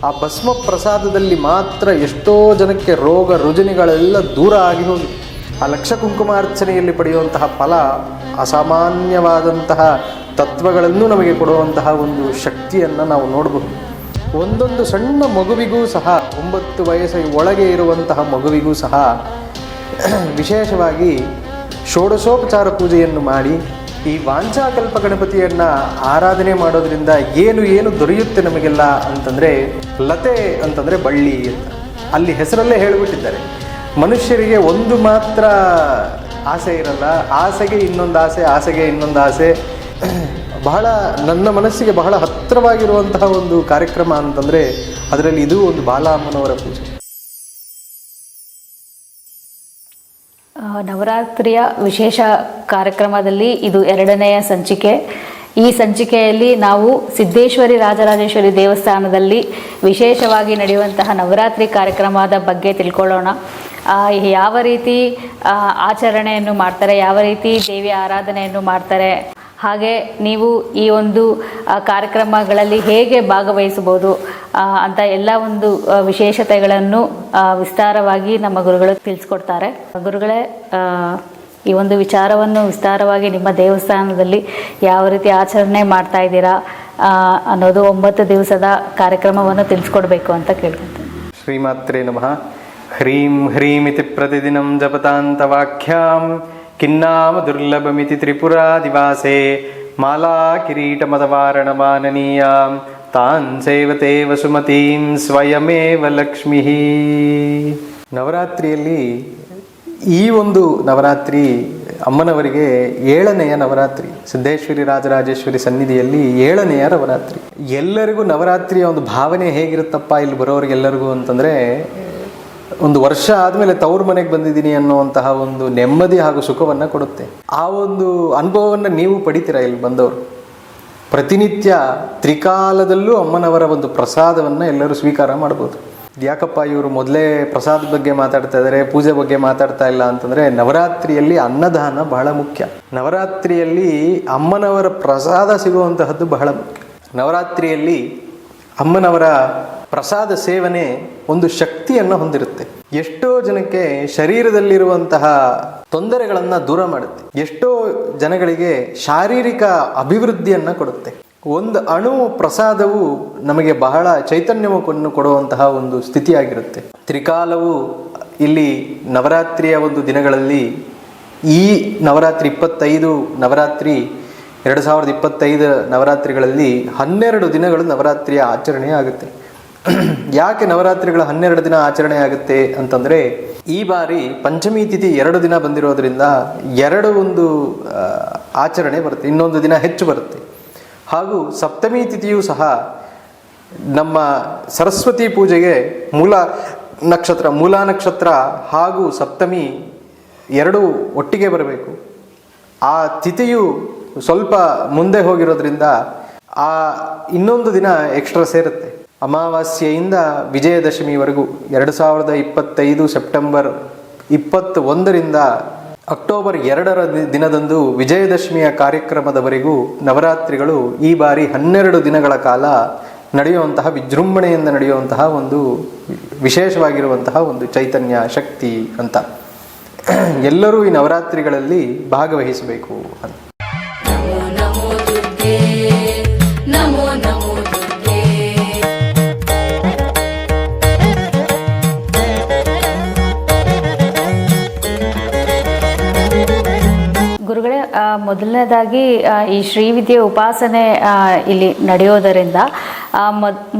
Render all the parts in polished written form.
ಆ ಭಸ್ಮ ಪ್ರಸಾದದಲ್ಲಿ ಮಾತ್ರ ಎಷ್ಟೋ ಜನಕ್ಕೆ ರೋಗ ರುಜಿನಗಳೆಲ್ಲ ದೂರ ಆಗಿ ಹೋಗಿದೆ. ಆ ಲಕ್ಷ ಕುಂಕುಮಾರ್ಚನೆಯಲ್ಲಿ ಪಡೆಯುವಂತಹ ಫಲ ಅಸಾಮಾನ್ಯವಾದಂತಹ ತತ್ವಗಳನ್ನು ನಮಗೆ ಕೊಡುವಂತಹ ಒಂದು ಶಕ್ತಿಯನ್ನು ನಾವು ನೋಡಬಹುದು. ಒಂದೊಂದು ಸಣ್ಣ ಮಗುವಿಗೂ ಸಹ 9 ವಯಸ್ಸಿನ ಒಳಗೆ ಇರುವಂತಹ ಮಗುವಿಗೂ ಸಹ ವಿಶೇಷವಾಗಿ ಷೋಡಶೋಪಚಾರ ಪೂಜೆಯನ್ನು ಮಾಡಿ ಈ ವಾಂಛಾಕಲ್ಪ ಗಣಪತಿಯನ್ನು ಆರಾಧನೆ ಮಾಡೋದ್ರಿಂದ ಏನು ದೊರೆಯುತ್ತೆ ನಮಗೆಲ್ಲ ಅಂತಂದರೆ, ಲತೆ ಅಂತಂದರೆ ಬಳ್ಳಿ ಅಂತ ಅಲ್ಲಿ ಹೆಸರಲ್ಲೇ ಹೇಳಿಬಿಟ್ಟಿದ್ದಾರೆ. ಮನುಷ್ಯರಿಗೆ ಒಂದು ಮಾತ್ರ ಆಸೆ ಇರಲ್ಲ, ಆಸೆಗೆ ಇನ್ನೊಂದು ಆಸೆ, ಆಸೆಗೆ ಇನ್ನೊಂದು ಆಸೆ. ಬಹಳ ನನ್ನ ಮನಸ್ಸಿಗೆ ಬಹಳ ಹತ್ತಿರವಾಗಿರುವಂತಹ ಒಂದು ಕಾರ್ಯಕ್ರಮ ಅಂತಂದರೆ ಅದರಲ್ಲಿ ಇದು ಒಂದು ಬಾಲಮ್ಮನವರ ಪೂಜೆ. ನವರಾತ್ರಿಯ ವಿಶೇಷ ಕಾರ್ಯಕ್ರಮದಲ್ಲಿ ಇದು 2ನೆಯ ಸಂಚಿಕೆ. ಈ ಸಂಚಿಕೆಯಲ್ಲಿ ನಾವು ಸಿದ್ದೇಶ್ವರಿ ರಾಜರಾಜೇಶ್ವರಿ ದೇವಸ್ಥಾನದಲ್ಲಿ ವಿಶೇಷವಾಗಿ ನಡೆಯುವಂತಹ ನವರಾತ್ರಿ ಕಾರ್ಯಕ್ರಮದ ಬಗ್ಗೆ ತಿಳ್ಕೊಳ್ಳೋಣ. ಯಾವ ರೀತಿ ಆಚರಣೆಯನ್ನು ಮಾಡ್ತಾರೆ, ಯಾವ ರೀತಿ ದೇವಿಯ ಆರಾಧನೆಯನ್ನು ಮಾಡ್ತಾರೆ, ಹಾಗೆ ನೀವು ಈ ಒಂದು ಕಾರ್ಯಕ್ರಮಗಳಲ್ಲಿ ಹೇಗೆ ಭಾಗವಹಿಸಬಹುದು ಅಂತ ಎಲ್ಲ ಒಂದು ವಿಶೇಷತೆಗಳನ್ನು ವಿಸ್ತಾರವಾಗಿ ನಮ್ಮ ಗುರುಗಳು ತಿಳಿಸ್ಕೊಡ್ತಾರೆ. ಗುರುಗಳೇ, ಈ ಒಂದು ವಿಚಾರವನ್ನು ವಿಸ್ತಾರವಾಗಿ ನಿಮ್ಮ ದೇವಸ್ಥಾನದಲ್ಲಿ ಯಾವ ರೀತಿ ಆಚರಣೆ ಮಾಡ್ತಾ ಇದ್ದೀರಾ ಅನ್ನೋದು 9 ದಿವಸದ ಕಾರ್ಯಕ್ರಮವನ್ನು ತಿಳಿಸ್ಕೊಡ್ಬೇಕು ಅಂತ ಕೇಳ್ಕೊತೀನಿ. ಶ್ರೀಮಾತ್ರೇ ನಮಃ. ಹ್ರೀಂ ಹ್ರೀಮಿತಿ ಪ್ರತಿದಿನಂ ಜಪತಾಂತವಾಖ್ಯಾಂ ಕಿನ್ನಾಮ ದುರ್ಲಭಮಿತಿ ತ್ರಿಪುರಾದಿವಾಸೆ ಮಾಲಾ ಕಿರೀಟಮದವಾರಣ ಮಾನನೀಯಾಂ ತಾನ್ ಸೇವತೆ ವಸುಮತೀಂ ಸ್ವಯಮೇವ ಲಕ್ಷ್ಮೀ. ನವರಾತ್ರಿಯಲ್ಲಿ ಈ ಒಂದು ನವರಾತ್ರಿ ಅಮ್ಮನವರಿಗೆ 7ನೆಯ ನವರಾತ್ರಿ. ಸಿದ್ದೇಶ್ವರಿ ರಾಜರಾಜೇಶ್ವರಿ ಸನ್ನಿಧಿಯಲ್ಲಿ 7ನೆಯ ನವರಾತ್ರಿ. ಎಲ್ಲರಿಗೂ ನವರಾತ್ರಿಯ ಒಂದು ಭಾವನೆ ಹೇಗಿರುತ್ತಪ್ಪ ಇಲ್ಲಿ ಬರೋರಿಗೆಲ್ಲರಿಗೂ ಅಂತಂದರೆ, ಒಂದು ವರ್ಷ ಆದಮೇಲೆ ತವ್ರ ಮನೆಗೆ ಬಂದಿದ್ದೀನಿ ಅನ್ನುವಂತಹ ಒಂದು ನೆಮ್ಮದಿ ಹಾಗೂ ಸುಖವನ್ನು ಕೊಡುತ್ತೆ. ಆ ಒಂದು ಅನುಭವವನ್ನು ನೀವು ಪಡಿತೀರಾ ಇಲ್ಲಿ ಬಂದವರು. ಪ್ರತಿನಿತ್ಯ ತ್ರಿಕಾಲದಲ್ಲೂ ಅಮ್ಮನವರ ಒಂದು ಪ್ರಸಾದವನ್ನು ಎಲ್ಲರೂ ಸ್ವೀಕಾರ ಮಾಡ್ಬೋದು. ಯಾಕಪ್ಪ ಇವರು ಮೊದಲೇ ಪ್ರಸಾದ ಬಗ್ಗೆ ಮಾತಾಡ್ತಾ ಇದ್ದಾರೆ, ಪೂಜೆ ಬಗ್ಗೆ ಮಾತಾಡ್ತಾ ಇಲ್ಲ ಅಂತಂದರೆ, ನವರಾತ್ರಿಯಲ್ಲಿ ಅನ್ನದಾನ ಬಹಳ ಮುಖ್ಯ. ನವರಾತ್ರಿಯಲ್ಲಿ ಅಮ್ಮನವರ ಪ್ರಸಾದ ಸಿಗುವಂತಹದ್ದು ಬಹಳ ಮುಖ್ಯ. ನವರಾತ್ರಿಯಲ್ಲಿ ಅಮ್ಮನವರ ಪ್ರಸಾದ ಸೇವನೆ ಒಂದು ಶಕ್ತಿಯನ್ನು ಹೊಂದಿರುತ್ತೆ. ಎಷ್ಟೋ ಜನಕ್ಕೆ ಶರೀರದಲ್ಲಿರುವಂತಹ ತೊಂದರೆಗಳನ್ನು ದೂರ ಮಾಡುತ್ತೆ. ಎಷ್ಟೋ ಜನಗಳಿಗೆ ಶಾರೀರಿಕ ಅಭಿವೃದ್ಧಿಯನ್ನು ಕೊಡುತ್ತೆ. ಒಂದು ಅಣು ಪ್ರಸಾದವು ನಮಗೆ ಬಹಳ ಚೈತನ್ಯವನ್ನು ಕೊಡುವಂತಹ ಒಂದು ಸ್ಥಿತಿಯಾಗಿರುತ್ತೆ. ತ್ರಿಕಾಲವು ಇಲ್ಲಿ ನವರಾತ್ರಿಯ ಒಂದು ದಿನಗಳಲ್ಲಿ, ಈ ನವರಾತ್ರಿ 25 ನವರಾತ್ರಿ 2025 ನವರಾತ್ರಿಗಳಲ್ಲಿ 12 ದಿನಗಳು ನವರಾತ್ರಿಯ ಆಚರಣೆ ಆಗುತ್ತೆ. ಯಾಕೆ ನವರಾತ್ರಿಗಳ 12 ದಿನ ಆಚರಣೆ ಆಗುತ್ತೆ ಅಂತಂದರೆ, ಈ ಬಾರಿ ಪಂಚಮಿ ತಿಥಿ 2 ದಿನ ಬಂದಿರೋದ್ರಿಂದ 2 ಒಂದು ಆಚರಣೆ ಬರುತ್ತೆ, ಇನ್ನೊಂದು ದಿನ ಹೆಚ್ಚು ಬರುತ್ತೆ. ಹಾಗೂ ಸಪ್ತಮಿ ತಿಥಿಯೂ ಸಹ ನಮ್ಮ ಸರಸ್ವತಿ ಪೂಜೆಗೆ ಮೂಲಾ ನಕ್ಷತ್ರ ಹಾಗೂ ಸಪ್ತಮಿ 2 ಒಟ್ಟಿಗೆ ಬರಬೇಕು. ಆ ತಿಥಿಯು ಸ್ವಲ್ಪ ಮುಂದೆ ಹೋಗಿರೋದ್ರಿಂದ ಆ ಇನ್ನೊಂದು ದಿನ ಎಕ್ಸ್ಟ್ರಾ ಸೇರುತ್ತೆ. ಅಮಾವಾಸ್ಯೆಯಿಂದ ವಿಜಯದಶಮಿವರೆಗೂ 2025 ಸೆಪ್ಟೆಂಬರ್ 21ರಿಂದ ಅಕ್ಟೋಬರ್ 2ರ ದಿನದಂದು ವಿಜಯದಶಮಿಯ ಕಾರ್ಯಕ್ರಮದವರೆಗೂ ನವರಾತ್ರಿಗಳು ಈ ಬಾರಿ 12 ದಿನಗಳ ಕಾಲ ನಡೆಯುವಂತಹ, ವಿಜೃಂಭಣೆಯಿಂದ ನಡೆಯುವಂತಹ ಒಂದು ವಿಶೇಷವಾಗಿರುವಂತಹ ಒಂದು ಚೈತನ್ಯ ಶಕ್ತಿ ಅಂತ. ಎಲ್ಲರೂ ಈ ನವರಾತ್ರಿಗಳಲ್ಲಿ ಭಾಗವಹಿಸಬೇಕು ಅಂತ. ಗುರುಗಳೇ, ಮೊದಲನೇದಾಗಿ ಈ ಶ್ರೀವಿದ್ಯೆ ಉಪಾಸನೆ ಇಲ್ಲಿ ನಡೆಯೋದರಿಂದ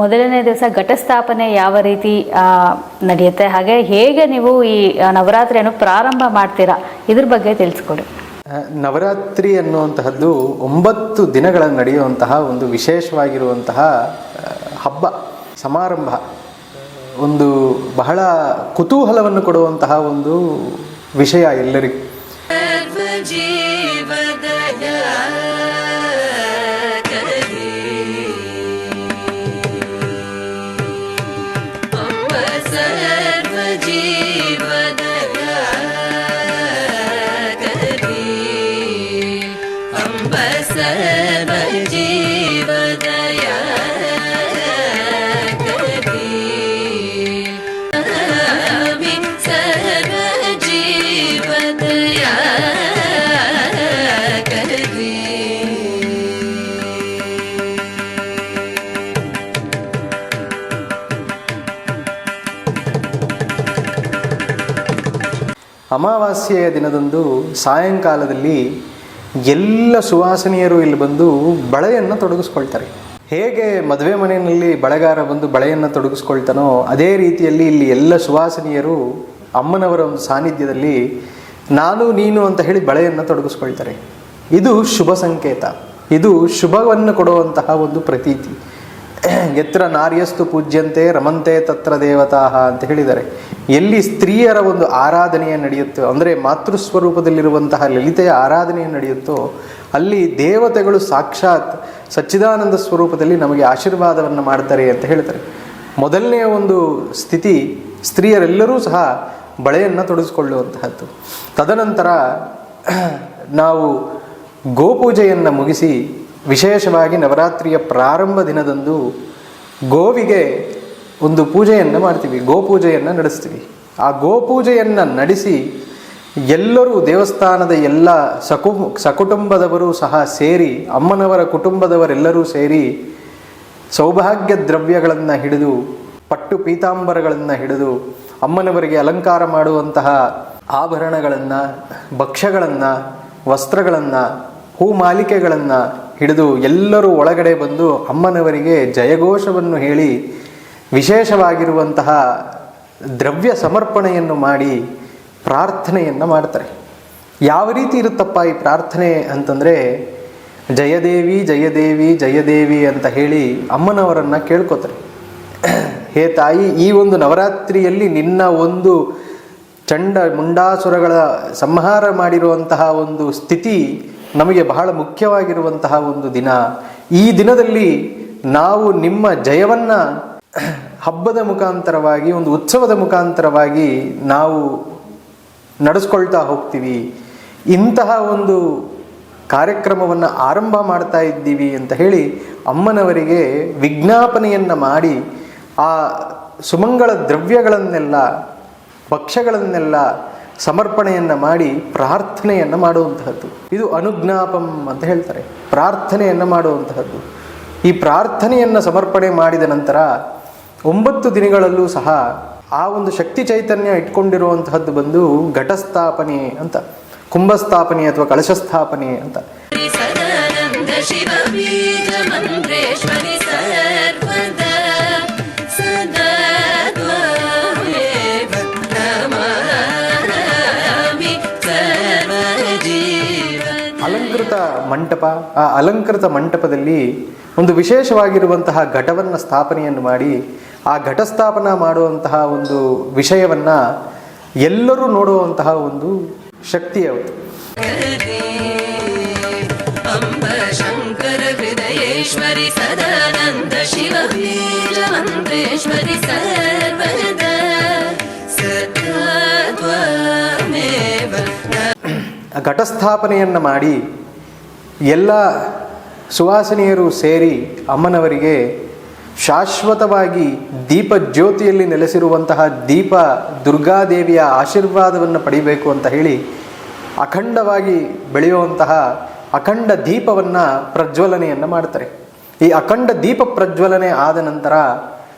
ಮೊದಲನೇ ದಿವಸ ಘಟಸ್ಥಾಪನೆ ಯಾವ ರೀತಿ ನಡೆಯುತ್ತೆ, ಹಾಗೆ ಹೇಗೆ ನೀವು ಈ ನವರಾತ್ರಿಯನ್ನು ಪ್ರಾರಂಭ ಮಾಡ್ತೀರಾ, ಇದ್ರ ಬಗ್ಗೆ ತಿಳಿಸ್ಕೊಡಿ. ನವರಾತ್ರಿ ಅನ್ನುವಂತಹದ್ದು 9 ದಿನಗಳ ನಡೆಯುವಂತಹ ಒಂದು ವಿಶೇಷವಾಗಿರುವಂತಹ ಹಬ್ಬ, ಸಮಾರಂಭ. ಒಂದು ಬಹಳ ಕುತೂಹಲವನ್ನು ಕೊಡುವಂತಹ ಒಂದು ವಿಷಯ ಎಲ್ಲರಿಗೂ. सर्व जीवदया करे ಅಮಾವಾಸ್ಯೆಯ ದಿನದಂದು ಸಾಯಂಕಾಲದಲ್ಲಿ ಎಲ್ಲ ಸುವಾಸನಿಯರು ಇಲ್ಲಿ ಬಂದು ಬಳೆಯನ್ನು ತೊಡಗಿಸ್ಕೊಳ್ತಾರೆ. ಹೇಗೆ ಮದುವೆ ಮನೆಯಲ್ಲಿ ಬಳೆಗಾರ ಬಂದು ಬಳೆಯನ್ನು ತೊಡಗಿಸ್ಕೊಳ್ತಾನೋ ಅದೇ ರೀತಿಯಲ್ಲಿ ಇಲ್ಲಿ ಎಲ್ಲ ಸುವಾಸನಿಯರು ಅಮ್ಮನವರ ಒಂದು ಸಾನ್ನಿಧ್ಯದಲ್ಲಿ ನಾನು ನೀನು ಅಂತ ಹೇಳಿ ಬಳೆಯನ್ನು ತೊಡಗಿಸ್ಕೊಳ್ತಾರೆ. ಇದು ಶುಭ ಸಂಕೇತ, ಇದು ಶುಭವನ್ನು ಕೊಡುವಂತಹ ಒಂದು ಪ್ರತೀತಿ. ಯತ್ರ ನಾರ್ಯಸ್ತು ಪೂಜ್ಯಂತೆ ರಮಂತೆ ತತ್ರ ದೇವತಾ ಅಂತ ಹೇಳಿದ್ದಾರೆ. ಎಲ್ಲಿ ಸ್ತ್ರೀಯರ ಒಂದು ಆರಾಧನೆಯ ನಡೆಯುತ್ತೋ, ಅಂದರೆ ಮಾತೃಸ್ವರೂಪದಲ್ಲಿರುವಂತಹ ಲಲಿತೆಯ ಆರಾಧನೆಯ ನಡೆಯುತ್ತೋ ಅಲ್ಲಿ ದೇವತೆಗಳು ಸಾಕ್ಷಾತ್ ಸಚ್ಚಿದಾನಂದ ಸ್ವರೂಪದಲ್ಲಿ ನಮಗೆ ಆಶೀರ್ವಾದವನ್ನು ಮಾಡ್ತಾರೆ ಅಂತ ಹೇಳ್ತಾರೆ. ಮೊದಲನೆಯ ಒಂದು ಸ್ಥಿತಿ ಸ್ತ್ರೀಯರೆಲ್ಲರೂ ಸಹ ಬಳೆಯನ್ನು ತೊಡಗಿಸಿಕೊಳ್ಳುವಂತಹದ್ದು. ತದನಂತರ ನಾವು ಗೋಪೂಜೆಯನ್ನು ಮುಗಿಸಿ ವಿಶೇಷವಾಗಿ ನವರಾತ್ರಿಯ ಪ್ರಾರಂಭ ದಿನದಂದು ಗೋವಿಗೆ ಒಂದು ಪೂಜೆಯನ್ನು ಮಾಡ್ತೀವಿ, ಗೋಪೂಜೆಯನ್ನು ನಡೆಸ್ತೀವಿ. ಆ ಗೋಪೂಜೆಯನ್ನು ನಡೆಸಿ ಎಲ್ಲರೂ ದೇವಸ್ಥಾನದ ಎಲ್ಲ ಸಕುಟುಂಬದವರು ಸಹ ಸೇರಿ, ಅಮ್ಮನವರ ಕುಟುಂಬದವರೆಲ್ಲರೂ ಸೇರಿ ಸೌಭಾಗ್ಯ ದ್ರವ್ಯಗಳನ್ನು ಹಿಡಿದು, ಪಟ್ಟು ಪೀತಾಂಬರಗಳನ್ನು ಹಿಡಿದು, ಅಮ್ಮನವರಿಗೆ ಅಲಂಕಾರ ಮಾಡುವಂತಹ ಆಭರಣಗಳನ್ನು, ಭಕ್ಷ್ಯಗಳನ್ನು, ವಸ್ತ್ರಗಳನ್ನು, ಹೂಮಾಲಿಕೆಗಳನ್ನು ಹಿಡಿದು ಎಲ್ಲರೂ ಒಳಗಡೆ ಬಂದು ಅಮ್ಮನವರಿಗೆ ಜಯಘೋಷವನ್ನು ಹೇಳಿ ವಿಶೇಷವಾಗಿರುವಂತಹ ದ್ರವ್ಯ ಸಮರ್ಪಣೆಯನ್ನು ಮಾಡಿ ಪ್ರಾರ್ಥನೆಯನ್ನು ಮಾಡ್ತಾರೆ. ಯಾವ ರೀತಿ ಇರುತ್ತಪ್ಪ ಈ ಪ್ರಾರ್ಥನೆ ಅಂತಂದರೆ, ಜಯದೇವಿ ಜಯದೇವಿ ಜಯದೇವಿ ಅಂತ ಹೇಳಿ ಅಮ್ಮನವರನ್ನು ಕೇಳ್ಕೊತಾರೆ. ಹೇ ತಾಯಿ, ಈ ಒಂದು ನವರಾತ್ರಿಯಲ್ಲಿ ನಿನ್ನ ಒಂದು ಚಂಡ ಮುಂಡಾಸುರಗಳ ಸಂಹಾರ ಮಾಡಿರುವಂತಹ ಒಂದು ಸ್ಥಿತಿ ನಮಗೆ ಬಹಳ ಮುಖ್ಯವಾಗಿರುವಂತಹ ಒಂದು ದಿನ. ಈ ದಿನದಲ್ಲಿ ನಾವು ನಿಮ್ಮ ಜಯವನ್ನು ಹಬ್ಬದ ಮುಖಾಂತರವಾಗಿ, ಒಂದು ಉತ್ಸವದ ಮುಖಾಂತರವಾಗಿ ನಾವು ನಡೆಸ್ಕೊಳ್ತಾ ಹೋಗ್ತೀವಿ. ಇಂತಹ ಒಂದು ಕಾರ್ಯಕ್ರಮವನ್ನು ಆರಂಭ ಮಾಡ್ತಾ ಇದ್ದೀವಿ ಅಂತ ಹೇಳಿ ಅಮ್ಮನವರಿಗೆ ವಿಜ್ಞಾಪನೆಯನ್ನು ಮಾಡಿ ಆ ಸುಮಂಗಳ ದ್ರವ್ಯಗಳನ್ನೆಲ್ಲ, ಭಕ್ಷ್ಯಗಳನ್ನೆಲ್ಲ ಸಮರ್ಪಣೆಯನ್ನು ಮಾಡಿ ಪ್ರಾರ್ಥನೆಯನ್ನು ಮಾಡುವಂತಹದ್ದು. ಇದು ಅನುಜ್ಞಾಪಂ ಅಂತ ಹೇಳ್ತಾರೆ, ಪ್ರಾರ್ಥನೆಯನ್ನು ಮಾಡುವಂತಹದ್ದು. ಈ ಪ್ರಾರ್ಥನೆಯನ್ನು ಸಮರ್ಪಣೆ ಮಾಡಿದ ನಂತರ 9 ದಿನಗಳಲ್ಲೂ ಸಹ ಆ ಒಂದು ಶಕ್ತಿ ಚೈತನ್ಯ ಇಟ್ಕೊಂಡಿರುವಂತಹದ್ದು ಬಂದು ಘಟಸ್ಥಾಪನೆ ಅಂತ, ಕುಂಭಸ್ಥಾಪನೆ ಅಥವಾ ಕಳಶಸ್ಥಾಪನೆ ಅಂತ. ಅಲಂಕೃತ ಮಂಟಪ, ಆ ಅಲಂಕೃತ ಮಂಟಪದಲ್ಲಿ ಒಂದು ವಿಶೇಷವಾಗಿರುವಂತಹ ಘಟವನ್ನು ಸ್ಥಾಪನೆಯನ್ನು ಮಾಡಿ, ಆ ಘಟಸ್ಥಾಪನ ಮಾಡುವಂತಹ ಒಂದು ವಿಷಯವನ್ನು ಎಲ್ಲರೂ ನೋಡುವಂತಹ ಒಂದು ಶಕ್ತಿ ಯಾವುದು. ಶಂಕರ ಹೃದಯೇಶ್ವರಿ ಸದಾನಂದ ಶಿವ ಬೀಜ ಮಂತ್ರೇಶ್ವರಿ ಸರ್ವದ ಆ ಘಟಸ್ಥಾಪನೆಯನ್ನು ಮಾಡಿ ಎಲ್ಲ ಸುವಾಸನೆಯರು ಸೇರಿ ಅಮ್ಮನವರಿಗೆ ಶಾಶ್ವತವಾಗಿ ದೀಪ ಜ್ಯೋತಿಯಲ್ಲಿ ನೆಲೆಸಿರುವಂತಹ ದೀಪ ದುರ್ಗಾದೇವಿಯ ಆಶೀರ್ವಾದವನ್ನು ಪಡಿಬೇಕು ಅಂತ ಹೇಳಿ ಅಖಂಡವಾಗಿ ಬೆಳೆಯುವಂತಹ ಅಖಂಡ ದೀಪವನ್ನು ಪ್ರಜ್ವಲನೆಯನ್ನು ಮಾಡ್ತಾರೆ. ಈ ಅಖಂಡ ದೀಪ ಪ್ರಜ್ವಲನೆ ಆದ ನಂತರ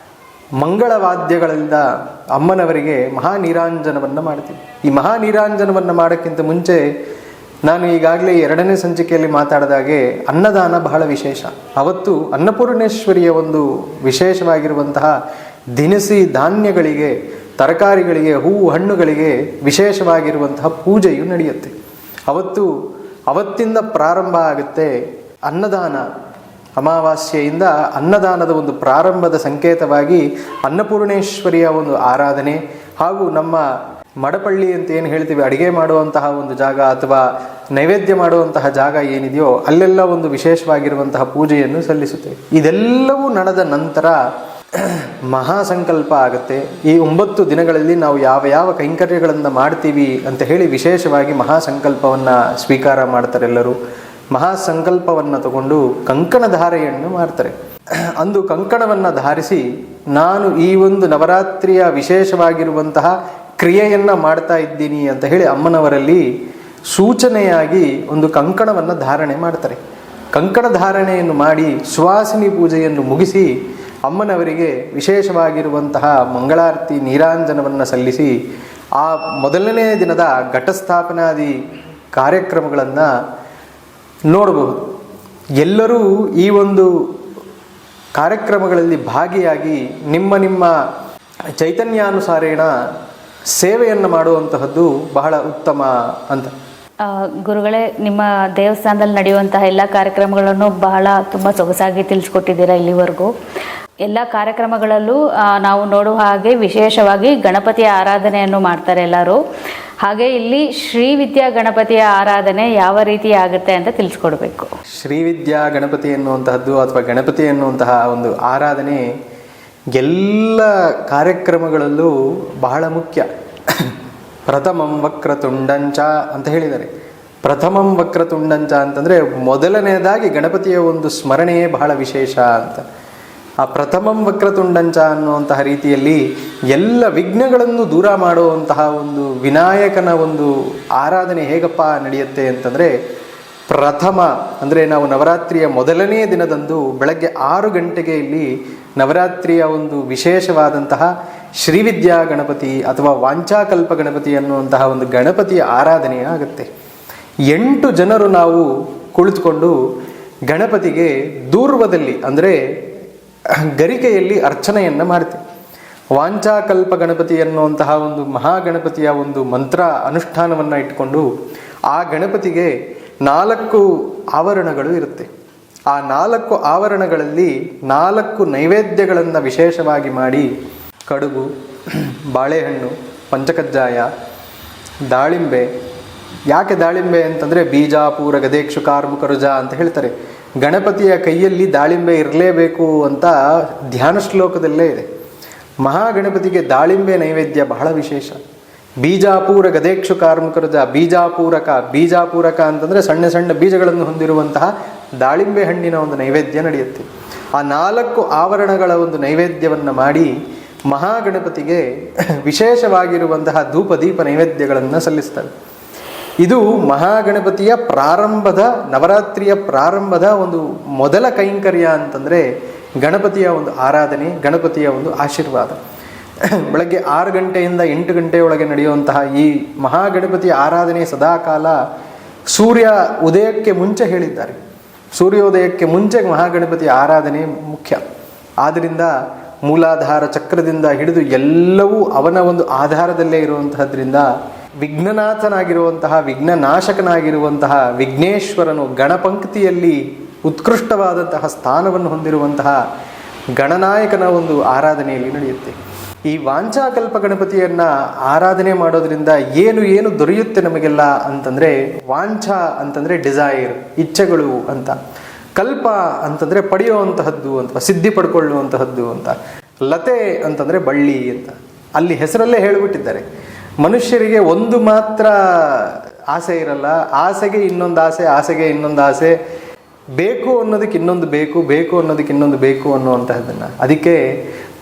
ಮಂಗಳವಾದ್ಯಗಳಿಂದ ಅಮ್ಮನವರಿಗೆ ಮಹಾನೀರಾಂಜನವನ್ನು ಮಾಡ್ತೀವಿ. ಈ ಮಹಾನೀರಾಂಜನವನ್ನು ಮಾಡೋಕ್ಕಿಂತ ಮುಂಚೆ ನಾನು ಈಗಾಗಲೇ 2ನೇ ಸಂಚಿಕೆಯಲ್ಲಿ ಮಾತಾಡಿದಾಗೆ ಅನ್ನದಾನ ಬಹಳ ವಿಶೇಷ. ಅವತ್ತು ಅನ್ನಪೂರ್ಣೇಶ್ವರಿಯ ಒಂದು ವಿಶೇಷವಾಗಿರುವಂತಹ ದಿನಸಿ ಧಾನ್ಯಗಳಿಗೆ, ತರಕಾರಿಗಳಿಗೆ, ಹೂವು ಹಣ್ಣುಗಳಿಗೆ ವಿಶೇಷವಾಗಿರುವಂತಹ ಪೂಜೆಯು ನಡೆಯುತ್ತೆ. ಅವತ್ತಿಂದ ಪ್ರಾರಂಭ ಆಗುತ್ತೆ ಅನ್ನದಾನ. ಅಮಾವಾಸ್ಯೆಯಿಂದ ಅನ್ನದಾನದ ಒಂದು ಪ್ರಾರಂಭದ ಸಂಕೇತವಾಗಿ ಅನ್ನಪೂರ್ಣೇಶ್ವರಿಯ ಒಂದು ಆರಾಧನೆ ಹಾಗೂ ನಮ್ಮ ಮಡಪಳ್ಳಿ ಅಂತ ಏನು ಹೇಳ್ತೀವಿ, ಅಡುಗೆ ಮಾಡುವಂತಹ ಒಂದು ಜಾಗ ಅಥವಾ ನೈವೇದ್ಯ ಮಾಡುವಂತಹ ಜಾಗ ಏನಿದೆಯೋ ಅಲ್ಲೆಲ್ಲ ಒಂದು ವಿಶೇಷವಾಗಿರುವಂತಹ ಪೂಜೆಯನ್ನು ಸಲ್ಲಿಸುತ್ತೇವೆ. ಇದೆಲ್ಲವೂ ನಡೆದ ನಂತರ ಮಹಾಸಂಕಲ್ಪ ಆಗುತ್ತೆ. ಈ 9 ದಿನಗಳಲ್ಲಿ ನಾವು ಯಾವ ಕೈಂಕರ್ಯಗಳನ್ನು ಮಾಡ್ತೀವಿ ಅಂತ ಹೇಳಿ ವಿಶೇಷವಾಗಿ ಮಹಾಸಂಕಲ್ಪವನ್ನು ಸ್ವೀಕಾರ ಮಾಡ್ತಾರೆ ಎಲ್ಲರೂ. ಮಹಾಸಂಕಲ್ಪವನ್ನು ತಗೊಂಡು ಕಂಕಣಧಾರೆಯನ್ನು ಮಾಡ್ತಾರೆ. ಅಂದು ಕಂಕಣವನ್ನು ಧಾರಿಸಿ ನಾನು ಈ ಒಂದು ನವರಾತ್ರಿಯ ವಿಶೇಷವಾಗಿರುವಂತಹ ಕ್ರಿಯೆಯನ್ನು ಮಾಡ್ತಾ ಇದ್ದೀನಿ ಅಂತ ಹೇಳಿ ಅಮ್ಮನವರಲ್ಲಿ ಸೂಚನೆಯಾಗಿ ಒಂದು ಕಂಕಣವನ್ನು ಧಾರಣೆ ಮಾಡ್ತಾರೆ. ಕಂಕಣ ಧಾರಣೆಯನ್ನು ಮಾಡಿ ಸುವಾಸಿನಿ ಪೂಜೆಯನ್ನು ಮುಗಿಸಿ ಅಮ್ಮನವರಿಗೆ ವಿಶೇಷವಾಗಿರುವಂತಹ ಮಂಗಳಾರತಿ ನೀರಾಂಜನವನ್ನು ಸಲ್ಲಿಸಿ ಆ ಮೊದಲನೇ ದಿನದ ಘಟಸ್ಥಾಪನಾದಿ ಕಾರ್ಯಕ್ರಮಗಳನ್ನು ನೋಡಬಹುದು. ಎಲ್ಲರೂ ಈ ಒಂದು ಕಾರ್ಯಕ್ರಮಗಳಲ್ಲಿ ಭಾಗಿಯಾಗಿ ನಿಮ್ಮ ನಿಮ್ಮ ಚೈತನ್ಯಾನುಸಾರೇಣ ಸೇವೆಯನ್ನು ಮಾಡುವಂತಹದ್ದು ಬಹಳ ಉತ್ತಮ ಅಂತ. ಗುರುಗಳೇ, ನಿಮ್ಮ ದೇವಸ್ಥಾನದಲ್ಲಿ ನಡೆಯುವಂತಹ ಎಲ್ಲ ಕಾರ್ಯಕ್ರಮಗಳನ್ನು ತುಂಬ ಸೊಗಸಾಗಿ ತಿಳಿಸ್ಕೊಟ್ಟಿದ್ದೀರಾ ಇಲ್ಲಿವರೆಗೂ. ಎಲ್ಲ ಕಾರ್ಯಕ್ರಮಗಳಲ್ಲೂ ನಾವು ನೋಡುವ ಹಾಗೆ ವಿಶೇಷವಾಗಿ ಗಣಪತಿಯ ಆರಾಧನೆಯನ್ನು ಮಾಡ್ತಾರೆ ಎಲ್ಲರೂ. ಹಾಗೆ ಇಲ್ಲಿ ಶ್ರೀವಿದ್ಯಾ ಗಣಪತಿಯ ಆರಾಧನೆ ಯಾವ ರೀತಿ ಆಗುತ್ತೆ ಅಂತ ತಿಳಿಸ್ಕೊಡ್ಬೇಕು. ಶ್ರೀವಿದ್ಯಾ ಗಣಪತಿ ಎನ್ನುವಂತಹದ್ದು ಅಥವಾ ಗಣಪತಿ ಎನ್ನುವಂತಹ ಒಂದು ಆರಾಧನೆ ಎಲ್ಲ ಕಾರ್ಯಕ್ರಮಗಳಲ್ಲೂ ಬಹಳ ಮುಖ್ಯ. ಪ್ರಥಮಂ ವಕ್ರತುಂಡಂಚ ಅಂತ ಹೇಳಿದ್ದಾರೆ. ಪ್ರಥಮಂ ವಕ್ರತುಂಡಂಚ ಅಂತಂದರೆ ಮೊದಲನೆಯದಾಗಿ ಗಣಪತಿಯ ಒಂದು ಸ್ಮರಣೆಯೇ ಬಹಳ ವಿಶೇಷ ಅಂತ. ಆ ಪ್ರಥಮಂ ವಕ್ರತುಂಡಂಚ ಅನ್ನುವಂತಹ ರೀತಿಯಲ್ಲಿ ಎಲ್ಲ ವಿಘ್ನಗಳನ್ನು ದೂರ ಮಾಡುವಂತಹ ಒಂದು ವಿನಾಯಕನ ಒಂದು ಆರಾಧನೆ ಹೇಗಪ್ಪ ನಡೆಯುತ್ತೆ ಅಂತಂದರೆ, ಪ್ರಥಮ ಅಂದರೆ ನಾವು ನವರಾತ್ರಿಯ ಮೊದಲನೇ ದಿನದಂದು ಬೆಳಗ್ಗೆ 6 ಗಂಟೆಗೆ ಇಲ್ಲಿ ನವರಾತ್ರಿಯ ಒಂದು ವಿಶೇಷವಾದಂತಹ ಶ್ರೀವಿದ್ಯಾ ಗಣಪತಿ ಅಥವಾ ವಾಂಚಾಕಲ್ಪ ಗಣಪತಿ ಅನ್ನುವಂತಹ ಒಂದು ಗಣಪತಿಯ ಆರಾಧನೆ ಆಗುತ್ತೆ. 8 ಜನರು ನಾವು ಕುಳಿತುಕೊಂಡು ಗಣಪತಿಗೆ ದೂರ್ವದಲ್ಲಿ ಅಂದರೆ ಗರಿಕೆಯಲ್ಲಿ ಅರ್ಚನೆಯನ್ನು ಮಾಡ್ತೀವಿ. ವಾಂಚಾಕಲ್ಪ ಗಣಪತಿ ಅನ್ನುವಂತಹ ಒಂದು ಮಹಾಗಣಪತಿಯ ಒಂದು ಮಂತ್ರ ಅನುಷ್ಠಾನವನ್ನು ಇಟ್ಕೊಂಡು ಆ ಗಣಪತಿಗೆ 4 ಆವರಣಗಳು ಇರುತ್ತೆ. ಆ 4 ಆವರಣಗಳಲ್ಲಿ 4 ನೈವೇದ್ಯಗಳನ್ನು ವಿಶೇಷವಾಗಿ ಮಾಡಿ, ಕಡುಬು, ಬಾಳೆಹಣ್ಣು, ಪಂಚಕಜ್ಜಾಯ, ದಾಳಿಂಬೆ. ಯಾಕೆ ದಾಳಿಂಬೆ ಅಂತಂದರೆ ಬೀಜಾಪೂರ ಗದೇಕ್ಷು ಕಾರ್ಮುಕರುಜ ಅಂತ ಹೇಳ್ತಾರೆ. ಗಣಪತಿಯ ಕೈಯಲ್ಲಿ ದಾಳಿಂಬೆ ಇರಲೇಬೇಕು ಅಂತ ಧ್ಯಾನ ಶ್ಲೋಕದಲ್ಲೇ ಇದೆ. ಮಹಾಗಣಪತಿಗೆ ದಾಳಿಂಬೆ ನೈವೇದ್ಯ ಬಹಳ ವಿಶೇಷ. ಬೀಜಾಪೂರ ಗದೇಕ್ಷು ಕಾರ್ಮುಕರುಜ, ಬೀಜಾಪೂರಕ ಅಂತಂದರೆ ಸಣ್ಣ ಸಣ್ಣ ಬೀಜಗಳನ್ನು ಹೊಂದಿರುವಂತಹ ದಾಳಿಂಬೆ ಹಣ್ಣಿನ ಒಂದು ನೈವೇದ್ಯ ನಡೆಯುತ್ತೆ. ಆ 4 ಆವರಣಗಳ ಒಂದು ನೈವೇದ್ಯವನ್ನು ಮಾಡಿ ಮಹಾಗಣಪತಿಗೆ ವಿಶೇಷವಾಗಿರುವಂತಹ ಧೂಪ ದೀಪ ನೈವೇದ್ಯಗಳನ್ನು ಸಲ್ಲಿಸ್ತಾರೆ. ಇದು ಮಹಾಗಣಪತಿಯ ಪ್ರಾರಂಭದ, ನವರಾತ್ರಿಯ ಪ್ರಾರಂಭದ ಒಂದು ಮೊದಲ ಕೈಂಕರ್ಯ ಅಂತಂದರೆ ಗಣಪತಿಯ ಒಂದು ಆರಾಧನೆ, ಗಣಪತಿಯ ಒಂದು ಆಶೀರ್ವಾದ. ಬೆಳಗ್ಗೆ 6 ಗಂಟೆಯಿಂದ 8 ಗಂಟೆಯೊಳಗೆ ನಡೆಯುವಂತಹ ಈ ಮಹಾಗಣಪತಿಯ ಆರಾಧನೆ ಸದಾಕಾಲ ಸೂರ್ಯ ಉದಯಕ್ಕೆ ಮುಂಚೆ ಹೇಳಿದ್ದಾರೆ. ಸೂರ್ಯೋದಯಕ್ಕೆ ಮುಂಚೆ ಮಹಾಗಣಪತಿಯ ಆರಾಧನೆ ಮುಖ್ಯ. ಆದ್ದರಿಂದ ಮೂಲಾಧಾರ ಚಕ್ರದಿಂದ ಹಿಡಿದು ಎಲ್ಲವೂ ಅವನ ಒಂದು ಆಧಾರದಲ್ಲೇ ಇರುವಂತಹದ್ರಿಂದ ವಿಘ್ನನಾಥನಾಗಿರುವಂತಹ, ವಿಘ್ನನಾಶಕನಾಗಿರುವಂತಹ ವಿಘ್ನೇಶ್ವರನು ಗಣಪಂಕ್ತಿಯಲ್ಲಿ ಉತ್ಕೃಷ್ಟವಾದಂತಹ ಸ್ಥಾನವನ್ನು ಹೊಂದಿರುವಂತಹ ಗಣನಾಯಕನ ಒಂದು ಆರಾಧನೆಯಲ್ಲಿ ನಡೆಯುತ್ತೆ. ಈ ವಾಂಚಾಕಲ್ಪ ಗಣಪತಿಯನ್ನು ಆರಾಧನೆ ಮಾಡೋದ್ರಿಂದ ಏನು ದೊರೆಯುತ್ತೆ ನಮಗೆಲ್ಲ ಅಂತಂದರೆ, ವಾಂಛ ಅಂತಂದರೆ ಡಿಸೈರ್, ಇಚ್ಛೆಗಳು ಅಂತ. ಕಲ್ಪ ಅಂತಂದರೆ ಪಡೆಯುವಂತಹದ್ದು ಅಂತ, ಸಿದ್ಧಿ ಪಡ್ಕೊಳ್ಳುವಂತಹದ್ದು ಅಂತ. ಲತೆ ಅಂತಂದರೆ ಬಳ್ಳಿ ಅಂತ. ಅಲ್ಲಿ ಹೆಸರಲ್ಲೇ ಹೇಳಿಬಿಟ್ಟಿದ್ದಾರೆ. ಮನುಷ್ಯರಿಗೆ ಒಂದು ಮಾತ್ರ ಆಸೆ ಇರಲ್ಲ. ಆಸೆಗೆ ಇನ್ನೊಂದು ಆಸೆ, ಆಸೆಗೆ ಇನ್ನೊಂದು ಆಸೆ, ಬೇಕು ಅನ್ನೋದಕ್ಕೆ ಇನ್ನೊಂದು ಬೇಕು, ಬೇಕು ಅನ್ನೋದಕ್ಕೆ ಇನ್ನೊಂದು ಬೇಕು ಅನ್ನುವಂತಹದ್ದನ್ನು. ಅದಕ್ಕೆ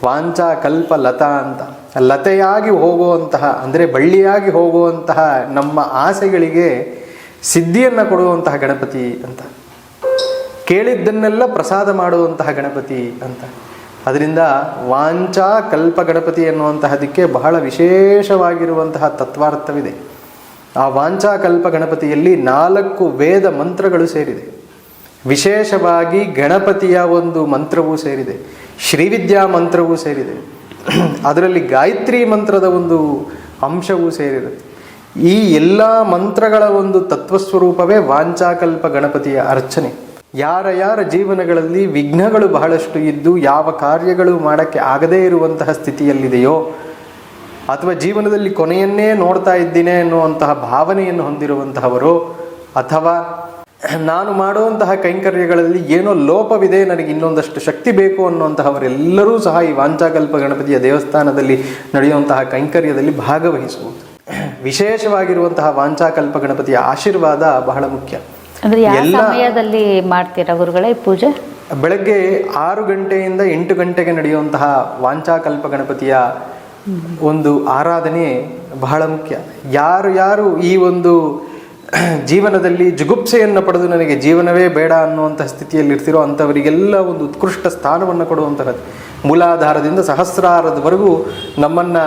ವಾಂಚಾ ಕಲ್ಪ ಲತಾ ಅಂತ. ಲತೆಯಾಗಿ ಹೋಗುವಂತಹ ಅಂದರೆ ಬಳ್ಳಿಯಾಗಿ ಹೋಗುವಂತಹ ನಮ್ಮ ಆಸೆಗಳಿಗೆ ಸಿದ್ಧಿಯನ್ನು ಕೊಡುವಂತಹ ಗಣಪತಿ ಅಂತ. ಕೇಳಿದ್ದನ್ನೆಲ್ಲ ಪ್ರಸಾದ ಮಾಡುವಂತಹ ಗಣಪತಿ ಅಂತ. ಅದರಿಂದ ವಾಂಚಾ ಕಲ್ಪ ಗಣಪತಿ ಎನ್ನುವಂತಹದಕ್ಕೆ ಬಹಳ ವಿಶೇಷವಾಗಿರುವಂತಹ ತತ್ವಾರ್ಥವಿದೆ. ಆ ವಾಂಚಾಕಲ್ಪ ಗಣಪತಿಯಲ್ಲಿ 4 ವೇದ ಮಂತ್ರಗಳು ಸೇರಿದೆ. ವಿಶೇಷವಾಗಿ ಗಣಪತಿಯ ಒಂದು ಮಂತ್ರವೂ ಸೇರಿದೆ, ಶ್ರೀವಿದ್ಯಾ ಮಂತ್ರವೂ ಸೇರಿದೆ, ಅದರಲ್ಲಿ ಗಾಯತ್ರಿ ಮಂತ್ರದ ಒಂದು ಅಂಶವೂ ಸೇರಿದೆ. ಈ ಎಲ್ಲ ಮಂತ್ರಗಳ ಒಂದು ತತ್ವಸ್ವರೂಪವೇ ವಾಂಚಾಕಲ್ಪ ಗಣಪತಿಯ ಅರ್ಚನೆ. ಯಾರ ಜೀವನಗಳಲ್ಲಿ ವಿಘ್ನಗಳು ಬಹಳಷ್ಟು ಇದ್ದು ಯಾವ ಕಾರ್ಯಗಳು ಮಾಡೋಕ್ಕೆ ಆಗದೇ ಇರುವಂತಹ ಸ್ಥಿತಿಯಲ್ಲಿದೆಯೋ, ಅಥವಾ ಜೀವನದಲ್ಲಿ ಕೊನೆಯನ್ನೇ ನೋಡ್ತಾ ಇದ್ದೀನಿ ಅನ್ನುವಂತಹ ಭಾವನೆಯನ್ನು ಹೊಂದಿರುವಂತಹವರು, ಅಥವಾ ನಾನು ಮಾಡುವಂತಹ ಕೈಂಕರ್ಯಗಳಲ್ಲಿ ಏನೋ ಲೋಪವಿದೆ, ನನಗೆ ಇನ್ನೊಂದಷ್ಟು ಶಕ್ತಿ ಬೇಕು ಅನ್ನುವಂತಹವರೆಲ್ಲರೂ ಸಹ ಈ ವಾಂಚಾಕಲ್ಪ ಗಣಪತಿಯ ದೇವಸ್ಥಾನದಲ್ಲಿ ನಡೆಯುವಂತಹ ಕೈಂಕರ್ಯದಲ್ಲಿ ಭಾಗವಹಿಸುವುದು. ವಿಶೇಷವಾಗಿರುವಂತಹ ವಾಂಚಾಕಲ್ಪ ಗಣಪತಿಯ ಆಶೀರ್ವಾದ ಬಹಳ ಮುಖ್ಯ. ಸಮಯದಲ್ಲಿ ಮಾಡ್ತೀರಾ ಗುರುಗಳೇ ಪೂಜೆ? ಬೆಳಗ್ಗೆ 6 ಗಂಟೆಯಿಂದ 8 ಗಂಟೆಗೆ ನಡೆಯುವಂತಹ ವಾಂಚಾಕಲ್ಪ ಗಣಪತಿಯ ಒಂದು ಆರಾಧನೆ ಬಹಳ ಮುಖ್ಯ. ಯಾರು ಈ ಒಂದು ಜೀವನದಲ್ಲಿ ಜುಗುಪ್ಸೆಯನ್ನು ಪಡೆದು ನನಗೆ ಜೀವನವೇ ಬೇಡ ಅನ್ನುವಂತಹ ಸ್ಥಿತಿಯಲ್ಲಿ ಇರ್ತಿರೋ ಅಂಥವರಿಗೆಲ್ಲ ಒಂದು ಉತ್ಕೃಷ್ಟ ಸ್ಥಾನವನ್ನು ಕೊಡುವಂಥದ್ದು. ಮೂಲಾಧಾರದಿಂದ ಸಹಸ್ರಾರದವರೆಗೂ ನಮ್ಮನ್ನು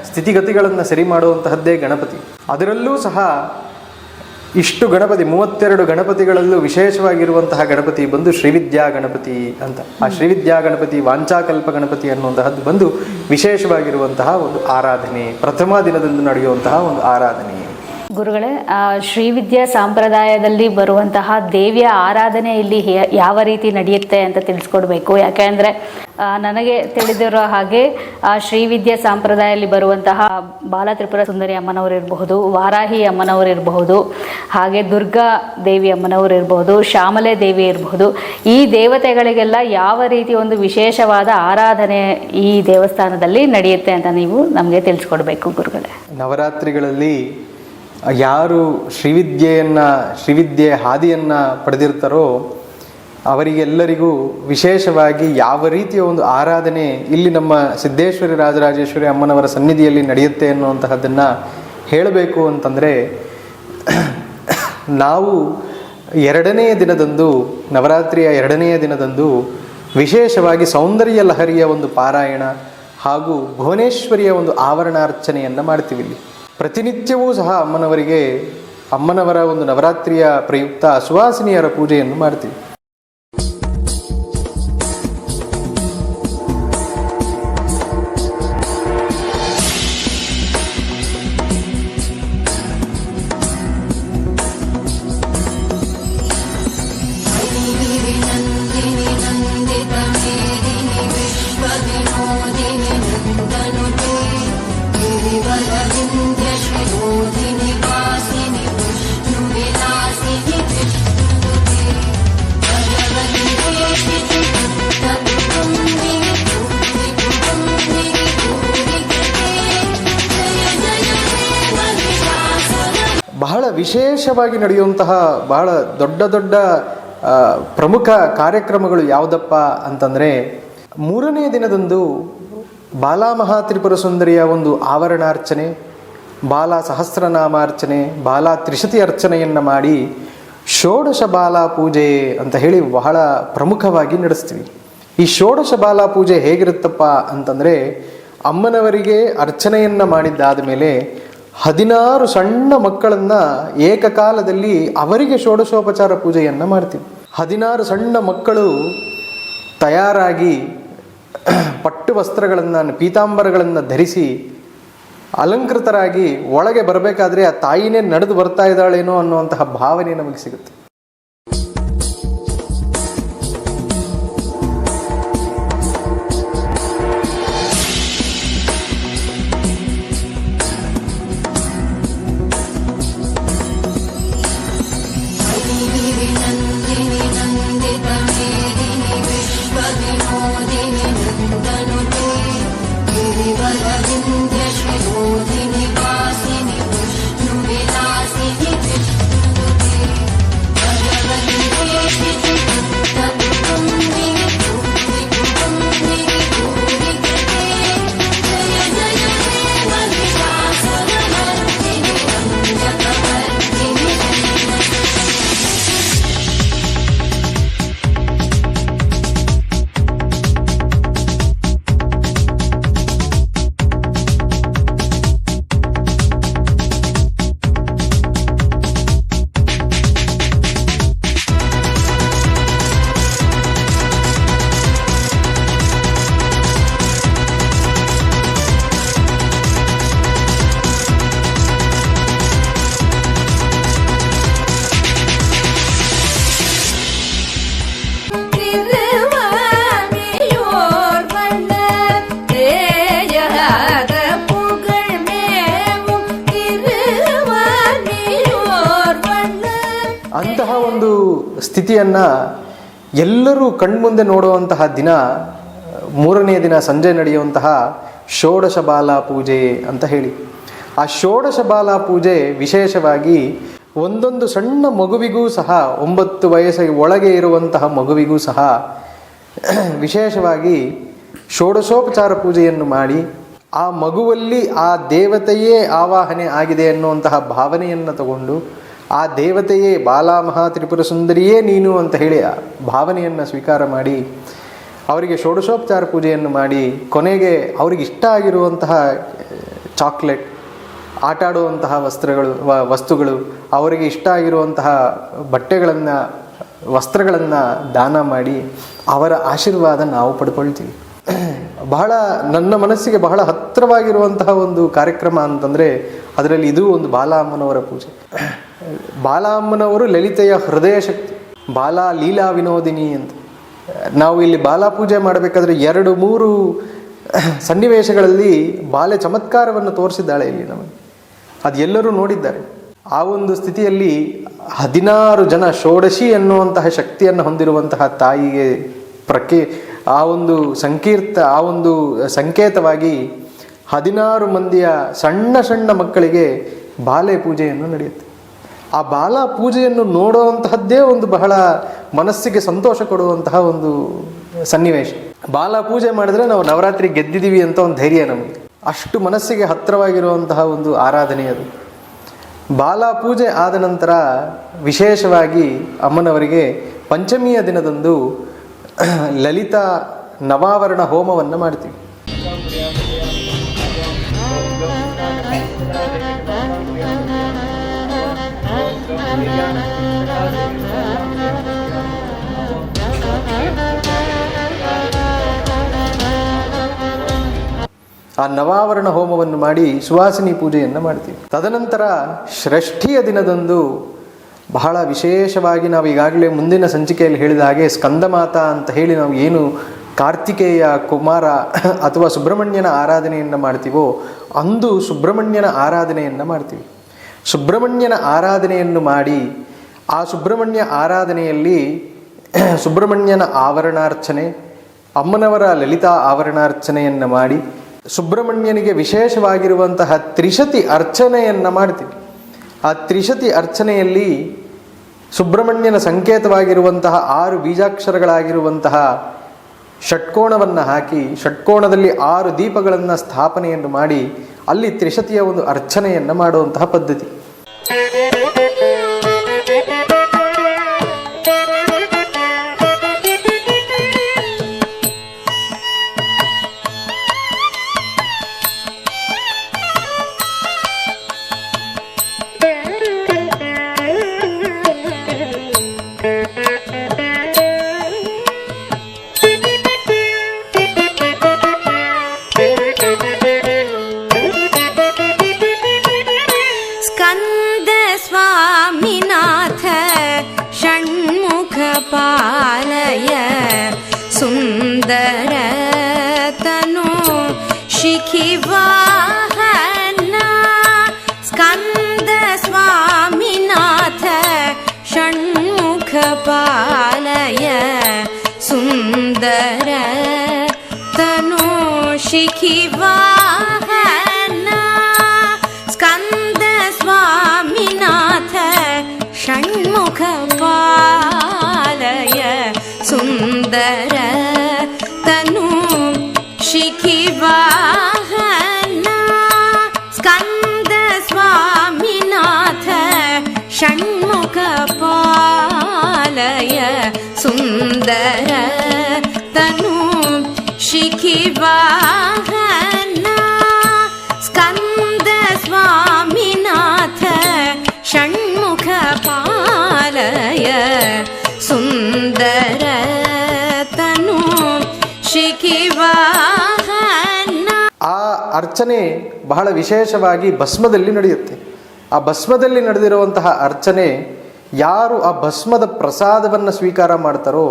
ಸ್ಥಿತಿಗತಿಗಳನ್ನು ಸರಿ ಮಾಡುವಂತಹದ್ದೇ ಗಣಪತಿ. ಅದರಲ್ಲೂ ಸಹ ಇಷ್ಟು ಗಣಪತಿ 32 ಗಣಪತಿಗಳಲ್ಲೂ ವಿಶೇಷವಾಗಿರುವಂತಹ ಗಣಪತಿ ಬಂದು ಶ್ರೀವಿದ್ಯಾ ಗಣಪತಿ ಅಂತ. ಆ ಶ್ರೀವಿದ್ಯಾ ಗಣಪತಿ ವಾಂಚಾಕಲ್ಪ ಗಣಪತಿ ಅನ್ನುವಂತಹದ್ದು ಬಂದು ವಿಶೇಷವಾಗಿರುವಂತಹ ಒಂದು ಆರಾಧನೆ, ಪ್ರಥಮ ದಿನದಂದು ನಡೆಯುವಂತಹ ಒಂದು ಆರಾಧನೆ. ಗುರುಗಳೇ, ಶ್ರೀವಿದ್ಯಾ ಸಂಪ್ರದಾಯದಲ್ಲಿ ಬರುವಂತಹ ದೇವಿಯ ಆರಾಧನೆ ಇಲ್ಲಿ ಯಾವ ರೀತಿ ನಡೆಯುತ್ತೆ ಅಂತ ತಿಳಿಸ್ಕೊಡ್ಬೇಕು. ಯಾಕೆಂದರೆ ನನಗೆ ತಿಳಿದಿರೋ ಹಾಗೆ ಶ್ರೀವಿದ್ಯಾ ಸಂಪ್ರದಾಯದಲ್ಲಿ ಬರುವಂತಹ ಬಾಲ ತ್ರಿಪುರ ಸುಂದರಿ ಅಮ್ಮನವರು ಇರಬಹುದು, ವಾರಾಹಿ ಅಮ್ಮನವರು ಇರಬಹುದು, ಹಾಗೆ ದುರ್ಗಾ ದೇವಿ ಅಮ್ಮನವರು ಇರಬಹುದು, ಶ್ಯಾಮಲೆ ದೇವಿ ಇರಬಹುದು. ಈ ದೇವತೆಗಳಿಗೆಲ್ಲ ಯಾವ ರೀತಿ ಒಂದು ವಿಶೇಷವಾದ ಆರಾಧನೆ ಈ ದೇವಸ್ಥಾನದಲ್ಲಿ ನಡೆಯುತ್ತೆ ಅಂತ ನೀವು ನಮಗೆ ತಿಳಿಸ್ಕೊಡ್ಬೇಕು ಗುರುಗಳೇ. ನವರಾತ್ರಿಗಳಲ್ಲಿ ಯಾರು ಶ್ರೀವಿದ್ಯೆ ಹಾದಿಯನ್ನು ಪಡೆದಿರ್ತಾರೋ ಅವರಿಗೆಲ್ಲರಿಗೂ ವಿಶೇಷವಾಗಿ ಯಾವ ರೀತಿಯ ಒಂದು ಆರಾಧನೆ ಇಲ್ಲಿ ನಮ್ಮ ಸಿದ್ದೇಶ್ವರಿ ರಾಜರಾಜೇಶ್ವರಿ ಅಮ್ಮನವರ ಸನ್ನಿಧಿಯಲ್ಲಿ ನಡೆಯುತ್ತೆ ಅನ್ನುವಂತಹದ್ದನ್ನು ಹೇಳಬೇಕು ಅಂತಂದರೆ, ನಾವು 2ನೇ ದಿನದಂದು, ನವರಾತ್ರಿಯ 2ನೇ ದಿನದಂದು ವಿಶೇಷವಾಗಿ ಸೌಂದರ್ಯ ಲಹರಿಯ ಒಂದು ಪಾರಾಯಣ ಹಾಗೂ ಭುವನೇಶ್ವರಿಯ ಒಂದು ಆವರಣಾರ್ಚನೆಯನ್ನು ಮಾಡ್ತೀವಿ. ಇಲ್ಲಿ ಪ್ರತಿನಿತ್ಯವೂ ಸಹ ಅಮ್ಮನವರ ಒಂದು ನವರಾತ್ರಿಯ ಪ್ರಯುಕ್ತ ಸುವಾಸಿನಿಯರ ಪೂಜೆಯನ್ನು ಮಾಡ್ತೀವಿ. ಬಹಳ ವಿಶೇಷವಾಗಿ ನಡೆಯುವಂತಹ ಬಹಳ ದೊಡ್ಡ ಪ್ರಮುಖ ಕಾರ್ಯಕ್ರಮಗಳು ಯಾವುದಪ್ಪ ಅಂತಂದರೆ, 3ನೇ ದಿನದಂದು ಬಾಲಾ ಮಹಾತ್ರಿಪುರ ಸುಂದರಿಯ ಒಂದು ಆವರಣಾರ್ಚನೆ, ಬಾಲ ಸಹಸ್ರನಾಮಾರ್ಚನೆ, ಬಾಲ ತ್ರಿಶತಿ ಅರ್ಚನೆಯನ್ನು ಮಾಡಿ ಷೋಡಶ ಬಾಲ ಪೂಜೆ ಅಂತ ಹೇಳಿ ಬಹಳ ಪ್ರಮುಖವಾಗಿ ನಡೆಸ್ತೀವಿ. ಈ ಷೋಡಶ ಬಾಲ ಪೂಜೆ ಹೇಗಿರುತ್ತಪ್ಪ ಅಂತಂದರೆ, ಅಮ್ಮನವರಿಗೆ ಅರ್ಚನೆಯನ್ನು ಮಾಡಿದ್ದಾದ ಮೇಲೆ 16 ಸಣ್ಣ ಮಕ್ಕಳನ್ನು ಏಕಕಾಲದಲ್ಲಿ ಅವರಿಗೆ ಷೋಡಶೋಪಚಾರ ಪೂಜೆಯನ್ನು ಮಾಡ್ತೀವಿ. 16 ಸಣ್ಣ ಮಕ್ಕಳು ತಯಾರಾಗಿ ಪಟ್ಟು ವಸ್ತ್ರಗಳನ್ನು, ಪೀತಾಂಬರಗಳನ್ನು ಧರಿಸಿ ಅಲಂಕೃತರಾಗಿ ಒಳಗೆ ಬರಬೇಕಾದ್ರೆ ಆ ತಾಯಿನೇ ನಡೆದು ಬರ್ತಾ ಇದ್ದಾಳೇನೋ ಅನ್ನುವಂತಹ ಭಾವನೆ ನಮಗೆ ಸಿಗುತ್ತೆ. ಅಂತಹ ಒಂದು ಸ್ಥಿತಿಯನ್ನು ಎಲ್ಲರೂ ಕಣ್ಮುಂದೆ ನೋಡುವಂತಹ ದಿನ 3ನೇ ದಿನ ಸಂಜೆ ನಡೆಯುವಂತಹ ಷೋಡಶ ಬಾಲ ಪೂಜೆ ಅಂತ ಹೇಳಿ. ಆ ಷೋಡಶ ಬಾಲ ಪೂಜೆ ವಿಶೇಷವಾಗಿ ಒಂದೊಂದು ಸಣ್ಣ ಮಗುವಿಗೂ ಸಹ 9 ವಯಸ್ಸಿಗೆ ಒಳಗೆ ಇರುವಂತಹ ಮಗುವಿಗೂ ಸಹ ವಿಶೇಷವಾಗಿ ಷೋಡಶೋಪಚಾರ ಪೂಜೆಯನ್ನು ಮಾಡಿ ಆ ಮಗುವಲ್ಲಿ ಆ ದೇವತೆಯೇ ಆವಾಹನೆ ಆಗಿದೆ ಅನ್ನುವಂತಹ ಭಾವನೆಯನ್ನು ತಗೊಂಡು ಆ ದೇವತೆಯೇ ಬಾಲಾ ಮಹಾ ತ್ರಿಪುರ ಸುಂದರಿಯೇ ನೀನು ಅಂತ ಹೇಳಿ ಆ ಭಾವನೆಯನ್ನು ಸ್ವೀಕಾರ ಮಾಡಿ ಅವರಿಗೆ ಷೋಡಶೋಪಚಾರ ಪೂಜೆಯನ್ನು ಮಾಡಿ ಕೊನೆಗೆ ಅವ್ರಿಗೆ ಇಷ್ಟ ಆಗಿರುವಂತಹ ಚಾಕ್ಲೇಟ್, ಆಟ ಆಡುವಂತಹ ವಸ್ತುಗಳು, ಅವರಿಗೆ ಇಷ್ಟ ಆಗಿರುವಂತಹ ಬಟ್ಟೆಗಳನ್ನು, ವಸ್ತ್ರಗಳನ್ನು ದಾನ ಮಾಡಿ ಅವರ ಆಶೀರ್ವಾದ ನಾವು ಪಡ್ಕೊಳ್ತೀವಿ. ಬಹಳ ನನ್ನ ಮನಸ್ಸಿಗೆ ಬಹಳ ಹತ್ತಿರವಾಗಿರುವಂತಹ ಒಂದು ಕಾರ್ಯಕ್ರಮ ಅಂತಂದರೆ ಅದರಲ್ಲಿ ಇದು ಒಂದು ಬಾಲ ಅಮ್ಮನವರ ಪೂಜೆ. ಬಾಲ ಅಮ್ಮನವರು ಲಲಿತೆಯ ಹೃದಯ ಶಕ್ತಿ, ಬಾಲ ಲೀಲಾ ವಿನೋದಿನಿ ಅಂತ. ನಾವು ಇಲ್ಲಿ ಬಾಲ ಪೂಜೆ ಮಾಡಬೇಕಾದ್ರೆ 2-3 ಸನ್ನಿವೇಶಗಳಲ್ಲಿ ಬಾಲ್ಯ ಚಮತ್ಕಾರವನ್ನು ತೋರಿಸಿದ್ದಾಳೆ ಇಲ್ಲಿ ನಮಗೆ. ಅದು ಎಲ್ಲರೂ ನೋಡಿದ್ದಾರೆ. ಆ ಒಂದು ಸ್ಥಿತಿಯಲ್ಲಿ 16 ಜನ ಷೋಡಶಿ ಎನ್ನುವಂತಹ ಶಕ್ತಿಯನ್ನು ಹೊಂದಿರುವಂತಹ ತಾಯಿಗೆ ಆ ಒಂದು ಸಂಕೇತವಾಗಿ 16 ಮಂದಿಯ ಸಣ್ಣ ಸಣ್ಣ ಮಕ್ಕಳಿಗೆ ಬಾಲೆ ಪೂಜೆಯನ್ನು ನಡೆಯುತ್ತೆ. ಆ ಬಾಲ ಪೂಜೆಯನ್ನು ನೋಡುವಂತಹದ್ದೇ ಒಂದು ಬಹಳ ಮನಸ್ಸಿಗೆ ಸಂತೋಷ ಕೊಡುವಂತಹ ಒಂದು ಸನ್ನಿವೇಶ. ಬಾಲ ಪೂಜೆ ಮಾಡಿದ್ರೆ ನಾವು ನವರಾತ್ರಿ ಗೆದ್ದಿದ್ದೀವಿ ಅಂತ ಒಂದು ಧೈರ್ಯ ನಮಗೆ. ಅಷ್ಟು ಮನಸ್ಸಿಗೆ ಹತ್ತಿರವಾಗಿರುವಂತಹ ಒಂದು ಆರಾಧನೆ ಅದು. ಬಾಲ ಪೂಜೆ ಆದ ನಂತರ ವಿಶೇಷವಾಗಿ ಅಮ್ಮನವರಿಗೆ ಪಂಚಮಿಯ ದಿನದಂದು ಲಲಿತಾ ನವಾವರಣ ಹೋಮವನ್ನು ಮಾಡ್ತೀವಿ. ಆ ನವಾವರಣ ಹೋಮವನ್ನು ಮಾಡಿ ಸುವಾಸಿನಿ ಪೂಜೆಯನ್ನು ಮಾಡ್ತೀವಿ. ತದನಂತರ ಷಷ್ಠಿಯ ದಿನದಂದು ಬಹಳ ವಿಶೇಷವಾಗಿ ನಾವು ಈಗಾಗಲೇ ಮುಂದಿನ ಸಂಚಿಕೆಯಲ್ಲಿ ಹೇಳಿದ ಹಾಗೆ ಸ್ಕಂದಮಾತಾ ಅಂತ ಹೇಳಿ ನಾವು ಏನು ಕಾರ್ತಿಕೇಯ, ಕುಮಾರ ಅಥವಾ ಸುಬ್ರಹ್ಮಣ್ಯನ ಆರಾಧನೆಯನ್ನು ಮಾಡ್ತೀವೋ ಅಂದು ಸುಬ್ರಹ್ಮಣ್ಯನ ಆರಾಧನೆಯನ್ನು ಮಾಡ್ತೀವಿ. ಸುಬ್ರಹ್ಮಣ್ಯನ ಆರಾಧನೆಯನ್ನು ಮಾಡಿ ಆ ಸುಬ್ರಹ್ಮಣ್ಯ ಆರಾಧನೆಯಲ್ಲಿ ಸುಬ್ರಹ್ಮಣ್ಯನ ಆವರಣಾರ್ಚನೆ, ಅಮ್ಮನವರ ಲಲಿತಾ ಆವರಣಾರ್ಚನೆಯನ್ನು ಮಾಡಿ ಸುಬ್ರಹ್ಮಣ್ಯನಿಗೆ ವಿಶೇಷವಾಗಿರುವಂತಹ ತ್ರಿಶತಿ ಅರ್ಚನೆಯನ್ನು ಮಾಡ್ತೀವಿ. ಆ ತ್ರಿಶತಿ ಅರ್ಚನೆಯಲ್ಲಿ ಸುಬ್ರಹ್ಮಣ್ಯನ ಸಂಕೇತವಾಗಿರುವಂತಹ 6 ಬೀಜಾಕ್ಷರಗಳಾಗಿರುವಂತಹ ಷಟ್ಕೋಣವನ್ನು ಹಾಕಿ ಷಟ್ಕೋಣದಲ್ಲಿ 6 ದೀಪಗಳನ್ನು ಸ್ಥಾಪನೆಯನ್ನು ಮಾಡಿ ಅಲ್ಲಿ ತ್ರಿಶತಿಯ ಒಂದು ಅರ್ಚನೆಯನ್ನು ಮಾಡುವಂತಹ ಪದ್ಧತಿ. पालय सुन्दर तनु शिखिवाहना स्कन्द स्वामिनाथ षण्मुख पालय सुन्दर तनु शिखिवाहना स्कन्द स्वामिनाथ षण्मुख पालय सुन्दर तनु शिखिवाहना स्कन्द स्वामिनाथ षण्मुख पालय सुन्दर तनु शिखिवाहना स्कन्द स्वामिनाथ षण्मुख पालय सुन्दर तनु ಶಿಖಿವಾಹನ. ಆ ಅರ್ಚನೆ ಬಹಳ ವಿಶೇಷವಾಗಿ ಭಸ್ಮದಲ್ಲಿ ನಡೆಯುತ್ತೆ. ಆ ಭಸ್ಮದಲ್ಲಿ ನಡೆದಿರುವಂತಹ ಅರ್ಚನೆ, ಯಾರು ಆ ಭಸ್ಮದ ಪ್ರಸಾದವನ್ನು ಸ್ವೀಕಾರ ಮಾಡ್ತಾರೋ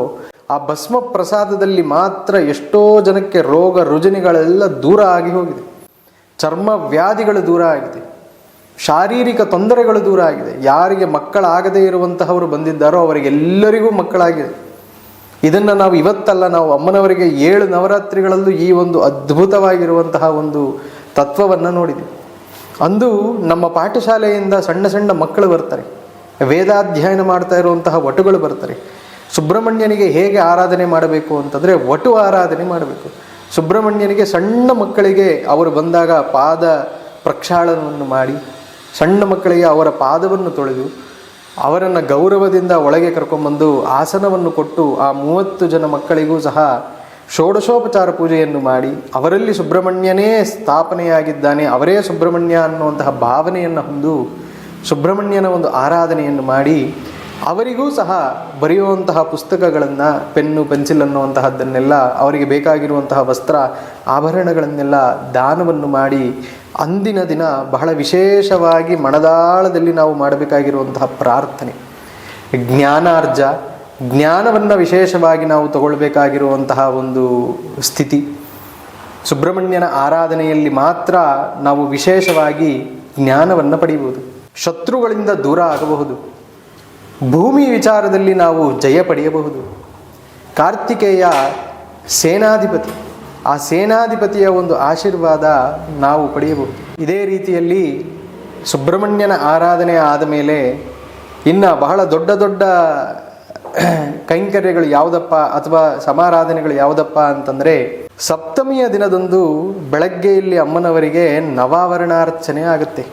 ಆ ಭಸ್ಮ ಪ್ರಸಾದದಲ್ಲಿ ಮಾತ್ರ ಎಷ್ಟೋ ಜನಕ್ಕೆ ರೋಗ ರುಜಿನಗಳೆಲ್ಲ ದೂರ ಆಗಿ ಹೋಗಿದೆ, ಚರ್ಮ ವ್ಯಾಧಿಗಳು ದೂರ ಆಗಿದೆ, ಶಾರೀರಿಕ ತೊಂದರೆಗಳು ದೂರ ಆಗಿದೆ. ಯಾರಿಗೆ ಮಕ್ಕಳಾಗದೇ ಇರುವಂತಹವರು ಬಂದಿದ್ದಾರೋ ಅವರಿಗೆಲ್ಲರಿಗೂ ಮಕ್ಕಳಾಗಿದೆ. ಇದನ್ನು ನಾವು ಇವತ್ತಲ್ಲ, ನಾವು ಅಮ್ಮನವರಿಗೆ 7 ನವರಾತ್ರಿಗಳಲ್ಲೂ ಈ ಒಂದು ಅದ್ಭುತವಾಗಿರುವಂತಹ ಒಂದು ತತ್ವವನ್ನು ನೋಡಿದ್ದೀವಿ. ಅಂದು ನಮ್ಮ ಪಾಠಶಾಲೆಯಿಂದ ಸಣ್ಣ ಸಣ್ಣ ಮಕ್ಕಳು ಬರ್ತಾರೆ, ವೇದಾಧ್ಯಯನ ಮಾಡ್ತಾ ಇರುವಂತಹ ವಟುಗಳು ಬರ್ತಾರೆ. ಸುಬ್ರಹ್ಮಣ್ಯನಿಗೆ ಹೇಗೆ ಆರಾಧನೆ ಮಾಡಬೇಕು ಅಂತಂದರೆ ವಟು ಆರಾಧನೆ ಮಾಡಬೇಕು. ಸುಬ್ರಹ್ಮಣ್ಯನಿಗೆ ಸಣ್ಣ ಮಕ್ಕಳಿಗೆ ಅವರು ಬಂದಾಗ ಪಾದ ಪ್ರಕ್ಷಾಳನವನ್ನು ಮಾಡಿ ಸಣ್ಣ ಮಕ್ಕಳಿಗೆ ಅವರ ಪಾದವನ್ನು ತೊಳೆದು ಅವರನ್ನು ಗೌರವದಿಂದ ಒಳಗೆ ಕರ್ಕೊಂಡ್ಬಂದು ಆಸನವನ್ನು ಕೊಟ್ಟು ಆ 30 ಜನ ಮಕ್ಕಳಿಗೂ ಸಹ ಷೋಡಶೋಪಚಾರ ಪೂಜೆಯನ್ನು ಮಾಡಿ ಅವರಲ್ಲಿ ಸುಬ್ರಹ್ಮಣ್ಯನೇ ಸ್ಥಾಪನೆಯಾಗಿದ್ದಾನೆ, ಅವರೇ ಸುಬ್ರಹ್ಮಣ್ಯ ಅನ್ನುವಂತಹ ಭಾವನೆಯನ್ನು ಹೊಂದು ಸುಬ್ರಹ್ಮಣ್ಯನ ಒಂದು ಆರಾಧನೆಯನ್ನು ಮಾಡಿ ಅವರಿಗೂ ಸಹ ಬರೆಯುವಂತಹ ಪುಸ್ತಕಗಳನ್ನು, ಪೆನ್ನು ಪೆನ್ಸಿಲ್ ಅನ್ನುವಂತಹದ್ದನ್ನೆಲ್ಲ, ಅವರಿಗೆ ಬೇಕಾಗಿರುವಂತಹ ವಸ್ತ್ರ ಆಭರಣಗಳನ್ನೆಲ್ಲ ದಾನವನ್ನು ಮಾಡಿ ಅಂದಿನ ದಿನ ಬಹಳ ವಿಶೇಷವಾಗಿ ಮನದಾಳದಲ್ಲಿ ನಾವು ಮಾಡಬೇಕಾಗಿರುವಂತಹ ಪ್ರಾರ್ಥನೆ ಜ್ಞಾನಾರ್ಜ, ಜ್ಞಾನವನ್ನು ವಿಶೇಷವಾಗಿ ನಾವು ತಗೊಳ್ಬೇಕಾಗಿರುವಂತಹ ಒಂದು ಸ್ಥಿತಿ. ಸುಬ್ರಹ್ಮಣ್ಯನ ಆರಾಧನೆಯಲ್ಲಿ ಮಾತ್ರ ನಾವು ವಿಶೇಷವಾಗಿ ಜ್ಞಾನವನ್ನು ಪಡೆಯುವುದು, ಶತ್ರುಗಳಿಂದ ದೂರ ಆಗಬಹುದು, ಭೂಮಿ ವಿಚಾರದಲ್ಲಿ ನಾವು ಜಯ ಪಡೆಯಬಹುದು. ಕಾರ್ತಿಕೇಯ ಸೇನಾಧಿಪತಿ, ಆ ಸೇನಾಧಿಪತಿಯ ಒಂದು ಆಶೀರ್ವಾದ ನಾವು ಪಡೆಯಬಹುದು. ಇದೇ ರೀತಿಯಲ್ಲಿ ಸುಬ್ರಹ್ಮಣ್ಯನ ಆರಾಧನೆ ಆದ ಮೇಲೆ ಇನ್ನು ಬಹಳ ದೊಡ್ಡ ದೊಡ್ಡ ಕೈಂಕರ್ಯಗಳು ಯಾವುದಪ್ಪ ಅಥವಾ ಸಮಾರಾಧನೆಗಳು ಯಾವುದಪ್ಪ ಅಂತಂದರೆ, ಸಪ್ತಮಿಯ ದಿನದಂದು ಬೆಳಗ್ಗೆ ಇಲ್ಲಿ ಅಮ್ಮನವರಿಗೆ ನವಾವರಣಾರ್ಚನೆ ಆಗುತ್ತೆ.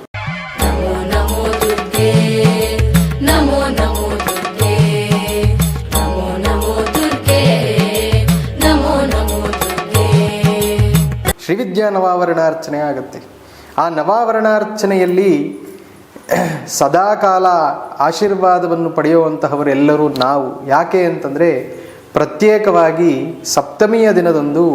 ಶ್ರೀವಿದ್ಯಾ ನವಾವರಣಾರ್ಚನೆ ಆಗುತ್ತೆ. ಆ ನವಾವರಣಾರ್ಚನೆಯಲ್ಲಿ ಸದಾಕಾಲ ಆಶೀರ್ವಾದವನ್ನು ಪಡೆಯುವಂತಹವರೆಲ್ಲರೂ ನಾವು. ಯಾಕೆ ಅಂತಂದರೆ, ಪ್ರತ್ಯೇಕವಾಗಿ ಸಪ್ತಮಿಯ ದಿನದಂದು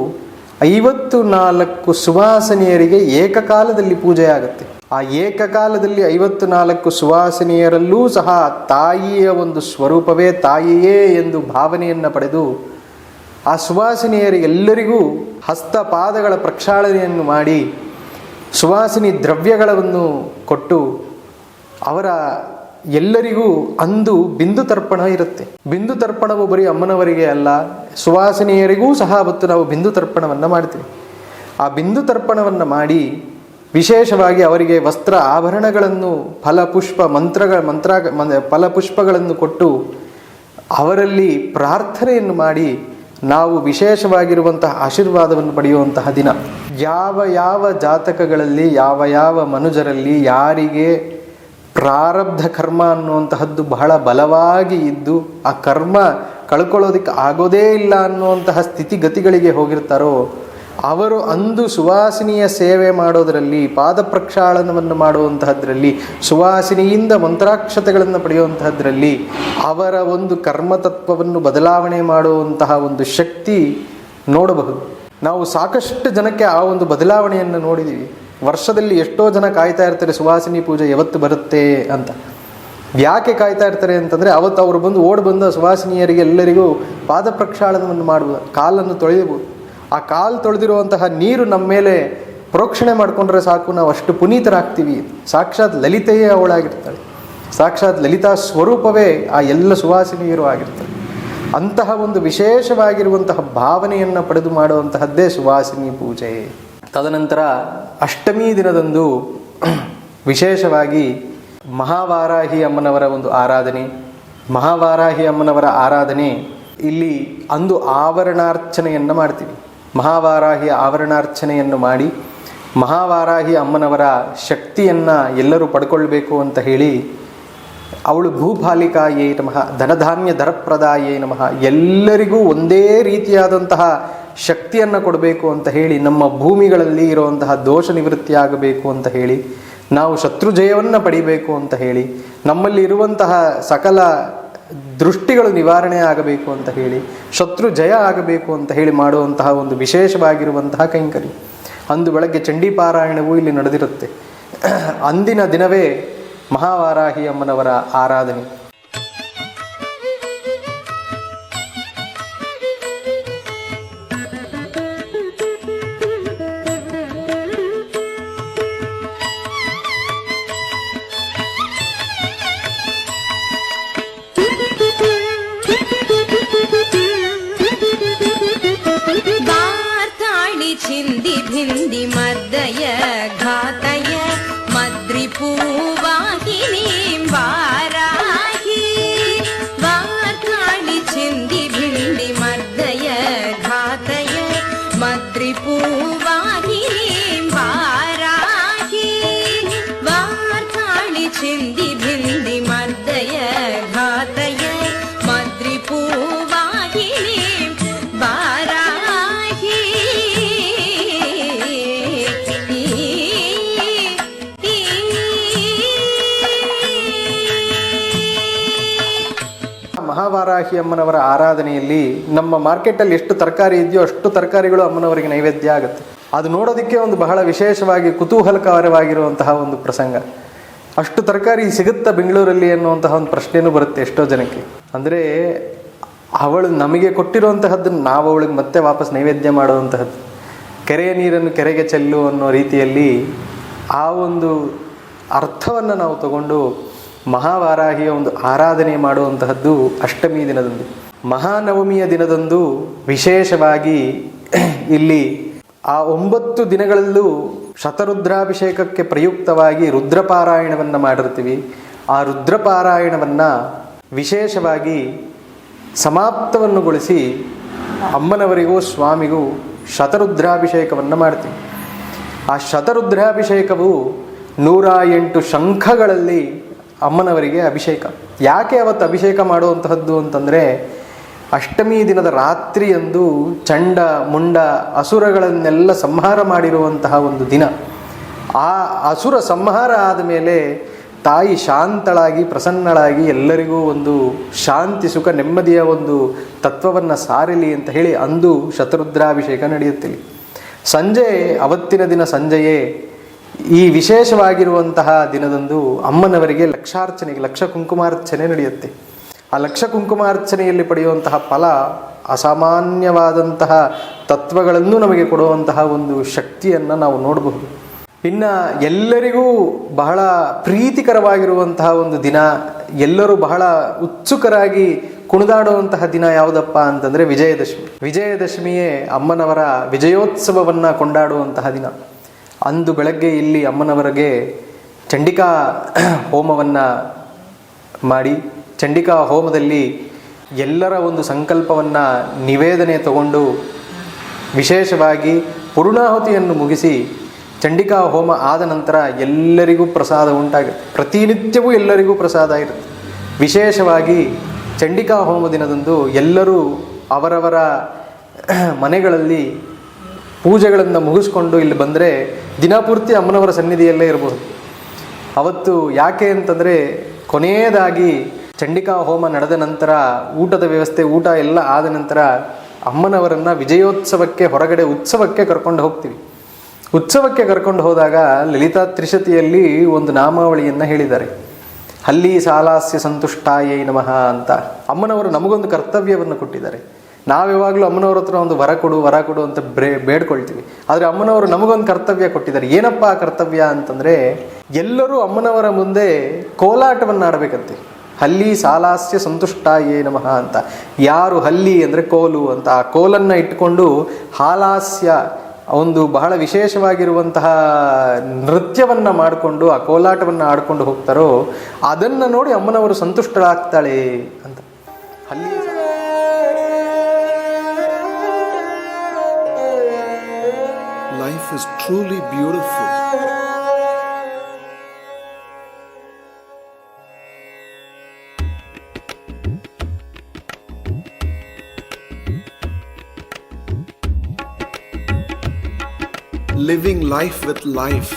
54 ಸುವಾಸನಿಯರಿಗೆ ಏಕಕಾಲದಲ್ಲಿ ಪೂಜೆ ಆಗುತ್ತೆ. ಆ ಏಕಕಾಲದಲ್ಲಿ 54 ಸುವಾಸನಿಯರಲ್ಲೂ ಸಹ ತಾಯಿಯ ಒಂದು ಸ್ವರೂಪವೇ ತಾಯಿಯೇ ಎಂದು ಭಾವನೆಯನ್ನು ಪಡೆದು ಆ ಸುವಾಸಿನಿಯರಿಗೆಲ್ಲರಿಗೂ ಹಸ್ತಪಾದಗಳ ಪ್ರಕ್ಷಾಳನೆಯನ್ನು ಮಾಡಿ ಸುವಾಸಿನಿ ದ್ರವ್ಯಗಳನ್ನು ಕೊಟ್ಟು ಅವರ ಎಲ್ಲರಿಗೂ ಅಂದು ಬಿಂದು ತರ್ಪಣ ಇರುತ್ತೆ. ಬಿಂದು ತರ್ಪಣವು ಬರೀ ಅಮ್ಮನವರಿಗೆ ಅಲ್ಲ, ಸುವಾಸಿನಿಯರಿಗೂ ಸಹ ಅವತ್ತು ನಾವು ಬಿಂದು ತರ್ಪಣವನ್ನು ಮಾಡ್ತೀವಿ. ಆ ಬಿಂದು ತರ್ಪಣವನ್ನು ಮಾಡಿ ವಿಶೇಷವಾಗಿ ಅವರಿಗೆ ವಸ್ತ್ರ ಆಭರಣಗಳನ್ನು ಫಲಪುಷ್ಪಗಳನ್ನು ಕೊಟ್ಟು ಅವರಲ್ಲಿ ಪ್ರಾರ್ಥನೆಯನ್ನು ಮಾಡಿ ನಾವು ವಿಶೇಷವಾಗಿರುವಂತಹ ಆಶೀರ್ವಾದವನ್ನು ಪಡೆಯುವಂತಹ ದಿನ. ಯಾವ ಯಾವ ಜಾತಕಗಳಲ್ಲಿ ಯಾವ ಯಾವ ಮನುಜರಲ್ಲಿ ಯಾರಿಗೆ ಪ್ರಾರಬ್ಧ ಕರ್ಮ ಅನ್ನುವಂತಹದ್ದು ಬಹಳ ಬಲವಾಗಿ ಇದ್ದು ಆ ಕರ್ಮ ಕಳ್ಕೊಳ್ಳೋದಕ್ಕೆ ಆಗೋದೇ ಇಲ್ಲ ಅನ್ನುವಂತಹ ಸ್ಥಿತಿಗತಿಗಳಿಗೆ ಹೋಗಿರ್ತಾರೋ ಅವರು ಅಂದು ಸುವಾಸಿನಿಯ ಸೇವೆ ಮಾಡೋದರಲ್ಲಿ, ಪಾದ ಪ್ರಕ್ಷಾಳನವನ್ನು ಮಾಡುವಂತಹದ್ರಲ್ಲಿ, ಸುವಾಸಿನಿಯಿಂದ ಮಂತ್ರಾಕ್ಷತೆಗಳನ್ನು ಪಡೆಯುವಂತಹದ್ರಲ್ಲಿ ಅವರ ಒಂದು ಕರ್ಮತತ್ವವನ್ನು ಬದಲಾವಣೆ ಮಾಡುವಂತಹ ಒಂದು ಶಕ್ತಿ ನೋಡಬಹುದು. ನಾವು ಸಾಕಷ್ಟು ಜನಕ್ಕೆ ಆ ಒಂದು ಬದಲಾವಣೆಯನ್ನು ನೋಡಿದ್ದೀವಿ. ವರ್ಷದಲ್ಲಿ ಎಷ್ಟೋ ಜನ ಕಾಯ್ತಾ ಇರ್ತಾರೆ ಸುವಾಸಿನಿ ಪೂಜೆ ಯಾವತ್ತು ಬರುತ್ತೆ ಅಂತ. ಯಾಕೆ ಕಾಯ್ತಾ ಇರ್ತಾರೆ ಅಂತಂದರೆ, ಅವತ್ತು ಅವರು ಓಡಿ ಬಂದ ಸುವಾಸಿನಿಯರಿಗೆ ಎಲ್ಲರಿಗೂ ಪಾದ ಪ್ರಕ್ಷಾಳನವನ್ನು ಮಾಡುವ, ಕಾಲನ್ನು ತೊಳೆಯಬಹುದು. ಆ ಕಾಲು ತೊಳೆದಿರುವಂತಹ ನೀರು ನಮ್ಮ ಮೇಲೆ ಪ್ರೋಕ್ಷಣೆ ಮಾಡಿಕೊಂಡ್ರೆ ಸಾಕು, ನಾವು ಅಷ್ಟು ಪುನೀತರಾಗ್ತೀವಿ. ಸಾಕ್ಷಾತ್ ಲಲಿತೆಯೇ ಅವಳಾಗಿರ್ತಾಳೆ, ಸಾಕ್ಷಾತ್ ಲಲಿತಾ ಸ್ವರೂಪವೇ ಆ ಎಲ್ಲ ಸುವಾಸಿನಿಯರು ಆಗಿರ್ತಾರೆ. ಅಂತಹ ಒಂದು ವಿಶೇಷವಾಗಿರುವಂತಹ ಭಾವನೆಯನ್ನು ಪಡೆದು ಮಾಡುವಂತಹದ್ದೇ ಸುವಾಸಿನಿ ಪೂಜೆ. ತದನಂತರ ಅಷ್ಟಮಿ ದಿನದಂದು ವಿಶೇಷವಾಗಿ ಮಹಾವಾರಾಹಿ ಅಮ್ಮನವರ ಒಂದು ಆರಾಧನೆ. ಮಹಾವಾರಾಹಿ ಅಮ್ಮನವರ ಆರಾಧನೆ ಇಲ್ಲಿ ಅಂದು ಆವರಣಾರ್ಚನೆಯನ್ನು ಮಾಡ್ತೀವಿ. ಮಹಾವಾರಾಹಿ ಆವರಣಾರ್ಚನೆಯನ್ನು ಮಾಡಿ ಮಹಾವಾರಾಹಿ ಅಮ್ಮನವರ ಶಕ್ತಿಯನ್ನು ಎಲ್ಲರೂ ಪಡ್ಕೊಳ್ಬೇಕು ಅಂತ ಹೇಳಿ, ಅವಳು ಭೂಪಾಲಿಕಾಯೇ ನಮಃ, ಧನಧಾನ್ಯ ಧರಪ್ರದಾಯೇ ನಮಃ, ಎಲ್ಲರಿಗೂ ಒಂದೇ ರೀತಿಯಾದಂತಹ ಶಕ್ತಿಯನ್ನು ಕೊಡಬೇಕು ಅಂತ ಹೇಳಿ, ನಮ್ಮ ಭೂಮಿಗಳಲ್ಲಿ ಇರುವಂತಹ ದೋಷ ನಿವೃತ್ತಿಯಾಗಬೇಕು ಅಂತ ಹೇಳಿ, ನಾವು ಶತ್ರುಜಯವನ್ನು ಪಡಿಬೇಕು ಅಂತ ಹೇಳಿ, ನಮ್ಮಲ್ಲಿ ಇರುವಂತಹ ಸಕಲ ದೃಷ್ಟಿಗಳು ನಿವಾರಣೆ ಆಗಬೇಕು ಅಂತ ಹೇಳಿ, ಶತ್ರು ಜಯ ಆಗಬೇಕು ಅಂತ ಹೇಳಿ ಮಾಡುವಂತಹ ಒಂದು ವಿಶೇಷವಾಗಿರುವಂತಹ ಕೈಂಕರ್ಯ. ಅಂದು ಬೆಳಗ್ಗೆ ಚಂಡೀಪಾರಾಯಣವೂ ಇಲ್ಲಿ ನಡೆದಿರುತ್ತೆ. ಅಂದಿನ ದಿನವೇ ಮಹಾವಾರಾಹಿ ಅಮ್ಮನವರ ಆರಾಧನೆ. छिन्दि भिन्दि मर्दय घातय मद्रिपूवाहिनीं वाराही वार्ताळि छिन्दि भिन्दि मर्दय घातय मद्रिपूवाहिनीं वाराही वार्ताळि छिन्दि भिन्दि मर्दय घातय मद्रिपूवाहिनीं वाराही ಮಹಾವಾರಾಹಿ ಅಮ್ಮನವರ ಆರಾಧನೆಯಲ್ಲಿ ನಮ್ಮ ಮಾರ್ಕೆಟಲ್ಲಿ ಎಷ್ಟು ತರಕಾರಿ ಇದೆಯೋ ಅಷ್ಟು ತರಕಾರಿಗಳು ಅಮ್ಮನವರಿಗೆ ನೈವೇದ್ಯ ಆಗುತ್ತೆ. ಅದು ನೋಡೋದಕ್ಕೆ ಒಂದು ಬಹಳ ವಿಶೇಷವಾಗಿ ಕುತೂಹಲಕರವಾಗಿರುವಂತಹ ಒಂದು ಪ್ರಸಂಗ. ಅಷ್ಟು ತರಕಾರಿ ಸಿಗುತ್ತಾ ಬೆಂಗಳೂರಲ್ಲಿ ಅನ್ನುವಂತಹ ಒಂದು ಪ್ರಶ್ನೆಯೂ ಬರುತ್ತೆ ಎಷ್ಟೋ ಜನಕ್ಕೆ. ಅಂದರೆ ಅವಳು ನಮಗೆ ಕೊಟ್ಟಿರುವಂತಹದ್ದನ್ನು ನಾವು ಅವಳಿಗೆ ಮತ್ತೆ ವಾಪಸ್ ನೈವೇದ್ಯ ಮಾಡುವಂತಹದ್ದು. ಕೆರೆಯ ನೀರನ್ನು ಕೆರೆಗೆ ಚೆಲ್ಲು ಅನ್ನೋ ರೀತಿಯಲ್ಲಿ ಆ ಒಂದು ಅರ್ಥವನ್ನು ನಾವು ತಗೊಂಡು ಮಹಾವಾರಾಹಿಯ ಒಂದು ಆರಾಧನೆ ಮಾಡುವಂತಹದ್ದು ಅಷ್ಟಮಿ ದಿನದಂದು. ಮಹಾನವಮಿಯ ದಿನದಂದು ವಿಶೇಷವಾಗಿ ಇಲ್ಲಿ ಆ 9 ದಿನಗಳಲ್ಲೂ ಶತರುದ್ರಾಭಿಷೇಕಕ್ಕೆ ಪ್ರಯುಕ್ತವಾಗಿ ರುದ್ರಪಾರಾಯಣವನ್ನು ಮಾಡಿರ್ತೀವಿ. ಆ ರುದ್ರಪಾರಾಯಣವನ್ನು ವಿಶೇಷವಾಗಿ ಸಮಾಪ್ತವನ್ನುಗೊಳಿಸಿ ಅಮ್ಮನವರಿಗೂ ಸ್ವಾಮಿಗೂ ಶತರುದ್ರಾಭಿಷೇಕವನ್ನು ಮಾಡ್ತೀವಿ. ಆ ಶತರುದ್ರಾಭಿಷೇಕವು 108 ಶಂಖಗಳಲ್ಲಿ ಅಮ್ಮನವರಿಗೆ ಅಭಿಷೇಕ. ಯಾಕೆ ಅವತ್ತು ಅಭಿಷೇಕ ಮಾಡುವಂತಹದ್ದು ಅಂತಂದರೆ, ಅಷ್ಟಮಿ ದಿನದ ರಾತ್ರಿಯಂದು ಚಂಡ ಮುಂಡ ಅಸುರಗಳನ್ನೆಲ್ಲ ಸಂಹಾರ ಮಾಡಿರುವಂತಹ ಒಂದು ದಿನ. ಆ ಅಸುರ ಸಂಹಾರ ಆದಮೇಲೆ ತಾಯಿ ಶಾಂತಳಾಗಿ ಪ್ರಸನ್ನಳಾಗಿ ಎಲ್ಲರಿಗೂ ಒಂದು ಶಾಂತಿ ಸುಖ ನೆಮ್ಮದಿಯ ಒಂದು ತತ್ವವನ್ನು ಸಾರಲಿ ಅಂತ ಹೇಳಿ ಅಂದು ಶತರುದ್ರಾಭಿಷೇಕ ನಡೆಯುತ್ತಿಲ್ಲ. ಸಂಜೆ ಅವತ್ತಿನ ದಿನ ಸಂಜೆಯೇ ಈ ವಿಶೇಷವಾಗಿರುವಂತಹ ದಿನದಂದು ಅಮ್ಮನವರಿಗೆ ಲಕ್ಷ ಕುಂಕುಮಾರ್ಚನೆ ನಡೆಯುತ್ತೆ. ಆ ಲಕ್ಷ ಕುಂಕುಮಾರ್ಚನೆಯಲ್ಲಿ ಪಡೆಯುವಂತಹ ಫಲ ಅಸಾಮಾನ್ಯವಾದಂತಹ ತತ್ವಗಳನ್ನು ನಮಗೆ ಕೊಡುವಂತಹ ಒಂದು ಶಕ್ತಿಯನ್ನು ನಾವು ನೋಡಬಹುದು. ಇನ್ನು ಎಲ್ಲರಿಗೂ ಬಹಳ ಪ್ರೀತಿಕರವಾಗಿರುವಂತಹ ಒಂದು ದಿನ, ಎಲ್ಲರೂ ಬಹಳ ಉತ್ಸುಕರಾಗಿ ಕುಣಿದಾಡುವಂತಹ ದಿನ ಯಾವುದಪ್ಪ ಅಂತಂದರೆ ವಿಜಯದಶಮಿ. ವಿಜಯದಶಮಿಯೇ ಅಮ್ಮನವರ ವಿಜಯೋತ್ಸವವನ್ನು ಕೊಂಡಾಡುವಂತಹ ದಿನ. ಅಂದು ಬೆಳಗ್ಗೆ ಇಲ್ಲಿ ಅಮ್ಮನವರಿಗೆ ಚಂಡಿಕಾ ಹೋಮವನ್ನು ಮಾಡಿ, ಚಂಡಿಕಾ ಹೋಮದಲ್ಲಿ ಎಲ್ಲರ ಒಂದು ಸಂಕಲ್ಪವನ್ನು ನಿವೇದನೆ ತಗೊಂಡು ವಿಶೇಷವಾಗಿ ಪೂರ್ಣಾಹುತಿಯನ್ನು ಮುಗಿಸಿ ಚಂಡಿಕಾ ಹೋಮ ಆದ ನಂತರ ಎಲ್ಲರಿಗೂ ಪ್ರಸಾದ ಉಂಟಾಗುತ್ತೆ. ಪ್ರತಿನಿತ್ಯವೂ ಎಲ್ಲರಿಗೂ ಪ್ರಸಾದ ಇರುತ್ತೆ. ವಿಶೇಷವಾಗಿ ಚಂಡಿಕಾ ಹೋಮ ದಿನದಂದು ಎಲ್ಲರೂ ಅವರವರ ಮನೆಗಳಲ್ಲಿ ಪೂಜೆಗಳನ್ನು ಮುಗಿಸ್ಕೊಂಡು ಇಲ್ಲಿ ಬಂದರೆ ದಿನಪೂರ್ತಿ ಅಮ್ಮನವರ ಸನ್ನಿಧಿಯಲ್ಲೇ ಇರಬಹುದು. ಅವತ್ತು ಯಾಕೆ ಅಂತಂದರೆ, ಕೊನೆಯದಾಗಿ ಚಂಡಿಕಾ ಹೋಮ ನಡೆದ ನಂತರ ಊಟದ ವ್ಯವಸ್ಥೆ, ಊಟ ಎಲ್ಲ ಆದ ನಂತರ ಅಮ್ಮನವರನ್ನು ವಿಜಯೋತ್ಸವಕ್ಕೆ ಹೊರಗಡೆ ಉತ್ಸವಕ್ಕೆ ಕರ್ಕೊಂಡು ಹೋಗ್ತೀವಿ. ಉತ್ಸವಕ್ಕೆ ಕರ್ಕೊಂಡು ಹೋದಾಗ ಲಲಿತಾ ತ್ರಿಶತಿಯಲ್ಲಿ ಒಂದು ನಾಮಾವಳಿಯನ್ನು ಹೇಳಿದ್ದಾರೆ. ಹಲ್ಲಿ ಸಾಲಾಸ್ಯ ಸಂತುಷ್ಟಾಯೈ ನಮಃ ಅಂತ. ಅಮ್ಮನವರು ನಮಗೊಂದು ಕರ್ತವ್ಯವನ್ನು ಕೊಟ್ಟಿದ್ದಾರೆ. ನಾವು ಯಾವಾಗಲೂ ಅಮ್ಮನವ್ರ ಹತ್ರ ಒಂದು ವರ ಕೊಡು ಅಂತ ಬೇಡ್ಕೊಳ್ತೀವಿ. ಆದರೆ ಅಮ್ಮನವರು ನಮಗೊಂದು ಕರ್ತವ್ಯ ಕೊಟ್ಟಿದ್ದಾರೆ. ಏನಪ್ಪ ಆ ಕರ್ತವ್ಯ ಅಂತಂದರೆ, ಎಲ್ಲರೂ ಅಮ್ಮನವರ ಮುಂದೆ ಕೋಲಾಟವನ್ನು ಆಡಬೇಕಂತೆ. ಹಲ್ಲಿ ಸಾಲಾಸ್ಯ ಸಂತುಷ್ಟಾಯೇ ನಮಃ ಅಂತ. ಯಾರು ಹಲ್ಲಿ ಅಂದರೆ ಕೋಲು ಅಂತ, ಆ ಕೋಲನ್ನು ಇಟ್ಟುಕೊಂಡು ಹಾಲಾಸ್ಯ ಒಂದು ಬಹಳ ವಿಶೇಷವಾಗಿರುವಂತಹ ನೃತ್ಯವನ್ನು ಮಾಡಿಕೊಂಡು ಆ ಕೋಲಾಟವನ್ನು ಆಡ್ಕೊಂಡು ಹೋಗ್ತಾರೋ ಅದನ್ನು ನೋಡಿ ಅಮ್ಮನವರು ಸಂತುಷ್ಟಳಾಗ್ತಾಳೆ ಅಂತ. ಹಲ್ಲಿ Life is truly beautiful. Living life with life.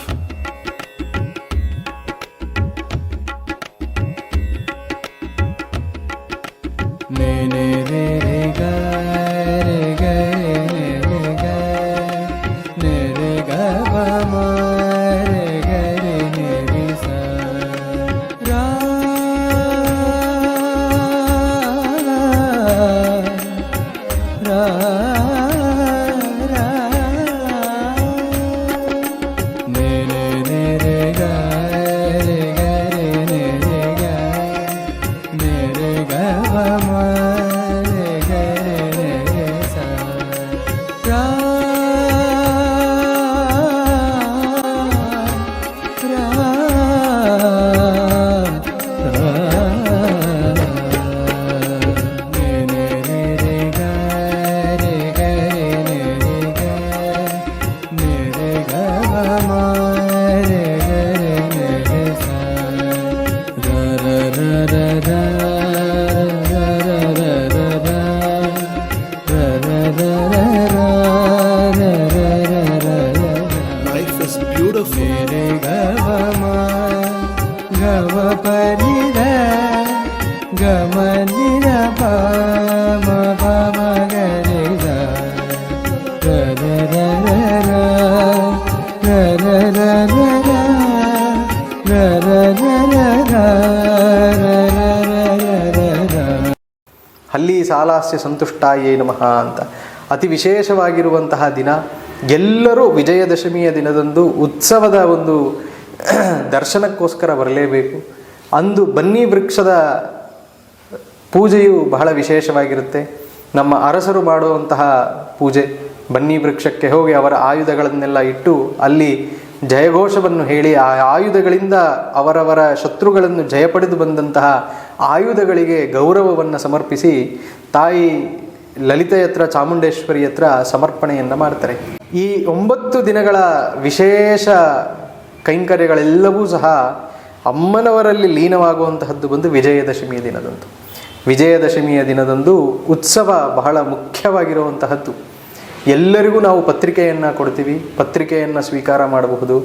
ಹಲ್ಲಿ ಸಾಲಾಸ್ಯ ಸಂತುಷ್ಟಾಯೇ ನಮಃ ಅಂತ ಅತಿ ವಿಶೇಷವಾಗಿರುವಂತಹ ದಿನ. ಎಲ್ಲರೂ ವಿಜಯದಶಮಿಯ ದಿನದಂದು ಉತ್ಸವದ ಒಂದು ದರ್ಶನಕ್ಕೋಸ್ಕರ ಬರಲೇಬೇಕು. ಅಂದು ಬನ್ನಿ ವೃಕ್ಷದ ಪೂಜೆಯು ಬಹಳ ವಿಶೇಷವಾಗಿರುತ್ತೆ. ನಮ್ಮ ಅರಸರು ಮಾಡುವಂತಹ ಪೂಜೆ, ಬನ್ನಿ ವೃಕ್ಷಕ್ಕೆ ಹೋಗಿ ಅವರ ಆಯುಧಗಳನ್ನೆಲ್ಲ ಇಟ್ಟು ಅಲ್ಲಿ ಜಯಘೋಷವನ್ನು ಹೇಳಿ ಆ ಆಯುಧಗಳಿಂದ ಅವರವರ ಶತ್ರುಗಳನ್ನು ಜಯಪಡೆದು ಬಂದಂತಹ ಆಯುಧಗಳಿಗೆ ಗೌರವವನ್ನು ಸಮರ್ಪಿಸಿ ತಾಯಿ ಲಲಿತೆ ಹತ್ರ, ಚಾಮುಂಡೇಶ್ವರಿ ಹತ್ರ ಸಮರ್ಪಣೆಯನ್ನು ಮಾಡ್ತಾರೆ. ಈ 9 ದಿನಗಳ ವಿಶೇಷ ಕೈಂಕರ್ಯಗಳೆಲ್ಲವೂ ಸಹ ಅಮ್ಮನವರಲ್ಲಿ ಲೀನವಾಗುವಂತಹದ್ದು ಬಂದು ವಿಜಯದಶಮಿಯ ದಿನದಂದು. ವಿಜಯದಶಮಿಯ ದಿನದಂದು ಉತ್ಸವ ಬಹಳ ಮುಖ್ಯವಾಗಿರುವಂತಹದ್ದು. ಎಲ್ಲರಿಗೂ ನಾವು ಪತ್ರಿಕೆಯನ್ನು ಕೊಡ್ತೀವಿ, ಪತ್ರಿಕೆಯನ್ನು ಸ್ವೀಕಾರ ಮಾಡಬಹುದು.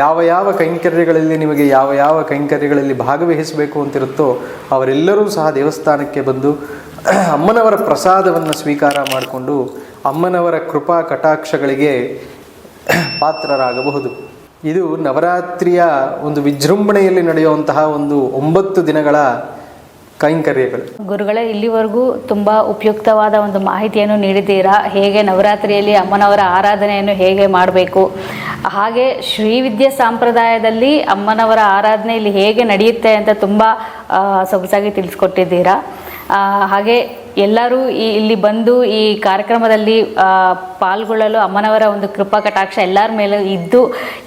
ಯಾವ ಯಾವ ಕೈಂಕರ್ಯಗಳಲ್ಲಿ ನಿಮಗೆ ಯಾವ ಯಾವ ಕೈಂಕರ್ಯಗಳಲ್ಲಿ ಭಾಗವಹಿಸಬೇಕು ಅಂತಿರುತ್ತೋ ಅವರೆಲ್ಲರೂ ಸಹ ದೇವಸ್ಥಾನಕ್ಕೆ ಬಂದು ಅಮ್ಮನವರ ಪ್ರಸಾದವನ್ನು ಸ್ವೀಕಾರ ಮಾಡಿಕೊಂಡು ಅಮ್ಮನವರ ಕೃಪಾ ಕಟಾಕ್ಷಗಳಿಗೆ ಪಾತ್ರರಾಗಬಹುದು. ಇದು ನವರಾತ್ರಿಯ ಒಂದು ವಿಜೃಂಭಣೆಯಲ್ಲಿ ನಡೆಯುವಂತಹ ಒಂದು 9 ದಿನಗಳ ಕೈಂಕರ್ಯಗಳು. ಗುರುಗಳೇ, ಇಲ್ಲಿವರೆಗೂ ತುಂಬ ಉಪಯುಕ್ತವಾದ ಒಂದು ಮಾಹಿತಿಯನ್ನು ನೀಡಿದ್ದೀರಾ. ಹೇಗೆ ನವರಾತ್ರಿಯಲ್ಲಿ ಅಮ್ಮನವರ ಆರಾಧನೆಯನ್ನು ಹೇಗೆ ಮಾಡಬೇಕು, ಹಾಗೆ ಶ್ರೀವಿದ್ಯೆ ಸಂಪ್ರದಾಯದಲ್ಲಿ ಅಮ್ಮನವರ ಆರಾಧನೆ ಇಲ್ಲಿ ಹೇಗೆ ನಡೆಯುತ್ತೆ ಅಂತ ತುಂಬ ಸೊಗಸಾಗಿ ತಿಳಿಸ್ಕೊಟ್ಟಿದ್ದೀರಾ. ಹಾಗೆ ಎಲ್ಲರೂ ಇಲ್ಲಿ ಬಂದು ಈ ಕಾರ್ಯಕ್ರಮದಲ್ಲಿ ಪಾಲ್ಗೊಳ್ಳಲು ಅಮ್ಮನವರ ಒಂದು ಕೃಪಾ ಕಟಾಕ್ಷ ಎಲ್ಲರ ಮೇಲೆ ಇದ್ದು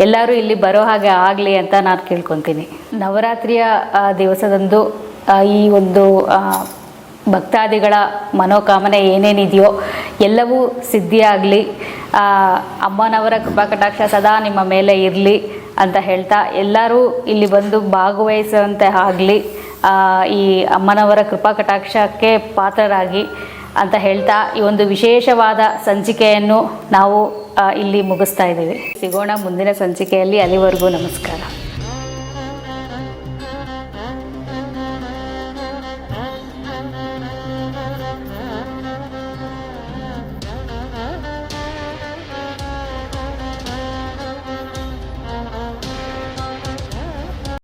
ಎಲ್ಲರೂ ಇಲ್ಲಿ ಬರೋ ಹಾಗೆ ಆಗಲಿ ಅಂತ ನಾನು ಕೇಳ್ಕೊತೀನಿ. ನವರಾತ್ರಿಯ ದಿವಸದಂದು ಈ ಒಂದು ಭಕ್ತಾದಿಗಳ ಮನೋಕಾಮನೆ ಏನೇನಿದೆಯೋ ಎಲ್ಲವೂ ಸಿದ್ಧಿಯಾಗಲಿ, ಅಮ್ಮನವರ ಕೃಪಾ ಕಟಾಕ್ಷ ಸದಾ ನಿಮ್ಮ ಮೇಲೆ ಇರಲಿ ಅಂತ ಹೇಳ್ತಾ ಎಲ್ಲರೂ ಇಲ್ಲಿ ಬಂದು ಭಾಗವಹಿಸುವಂತೆ ಆಗಲಿ, ಈ ಅಮ್ಮನವರ ಕೃಪಾ ಕಟಾಕ್ಷಕ್ಕೆ ಪಾತ್ರರಾಗಿ ಅಂತ ಹೇಳ್ತಾ ಈ ಒಂದು ವಿಶೇಷವಾದ ಸಂಚಿಕೆಯನ್ನು ನಾವು ಇಲ್ಲಿ ಮುಗಿಸ್ತಾ ಇದ್ದೀವಿ. ಸಿಗೋಣ ಮುಂದಿನ ಸಂಚಿಕೆಯಲ್ಲಿ. ಅಲ್ಲಿವರೆಗೂ ನಮಸ್ಕಾರ.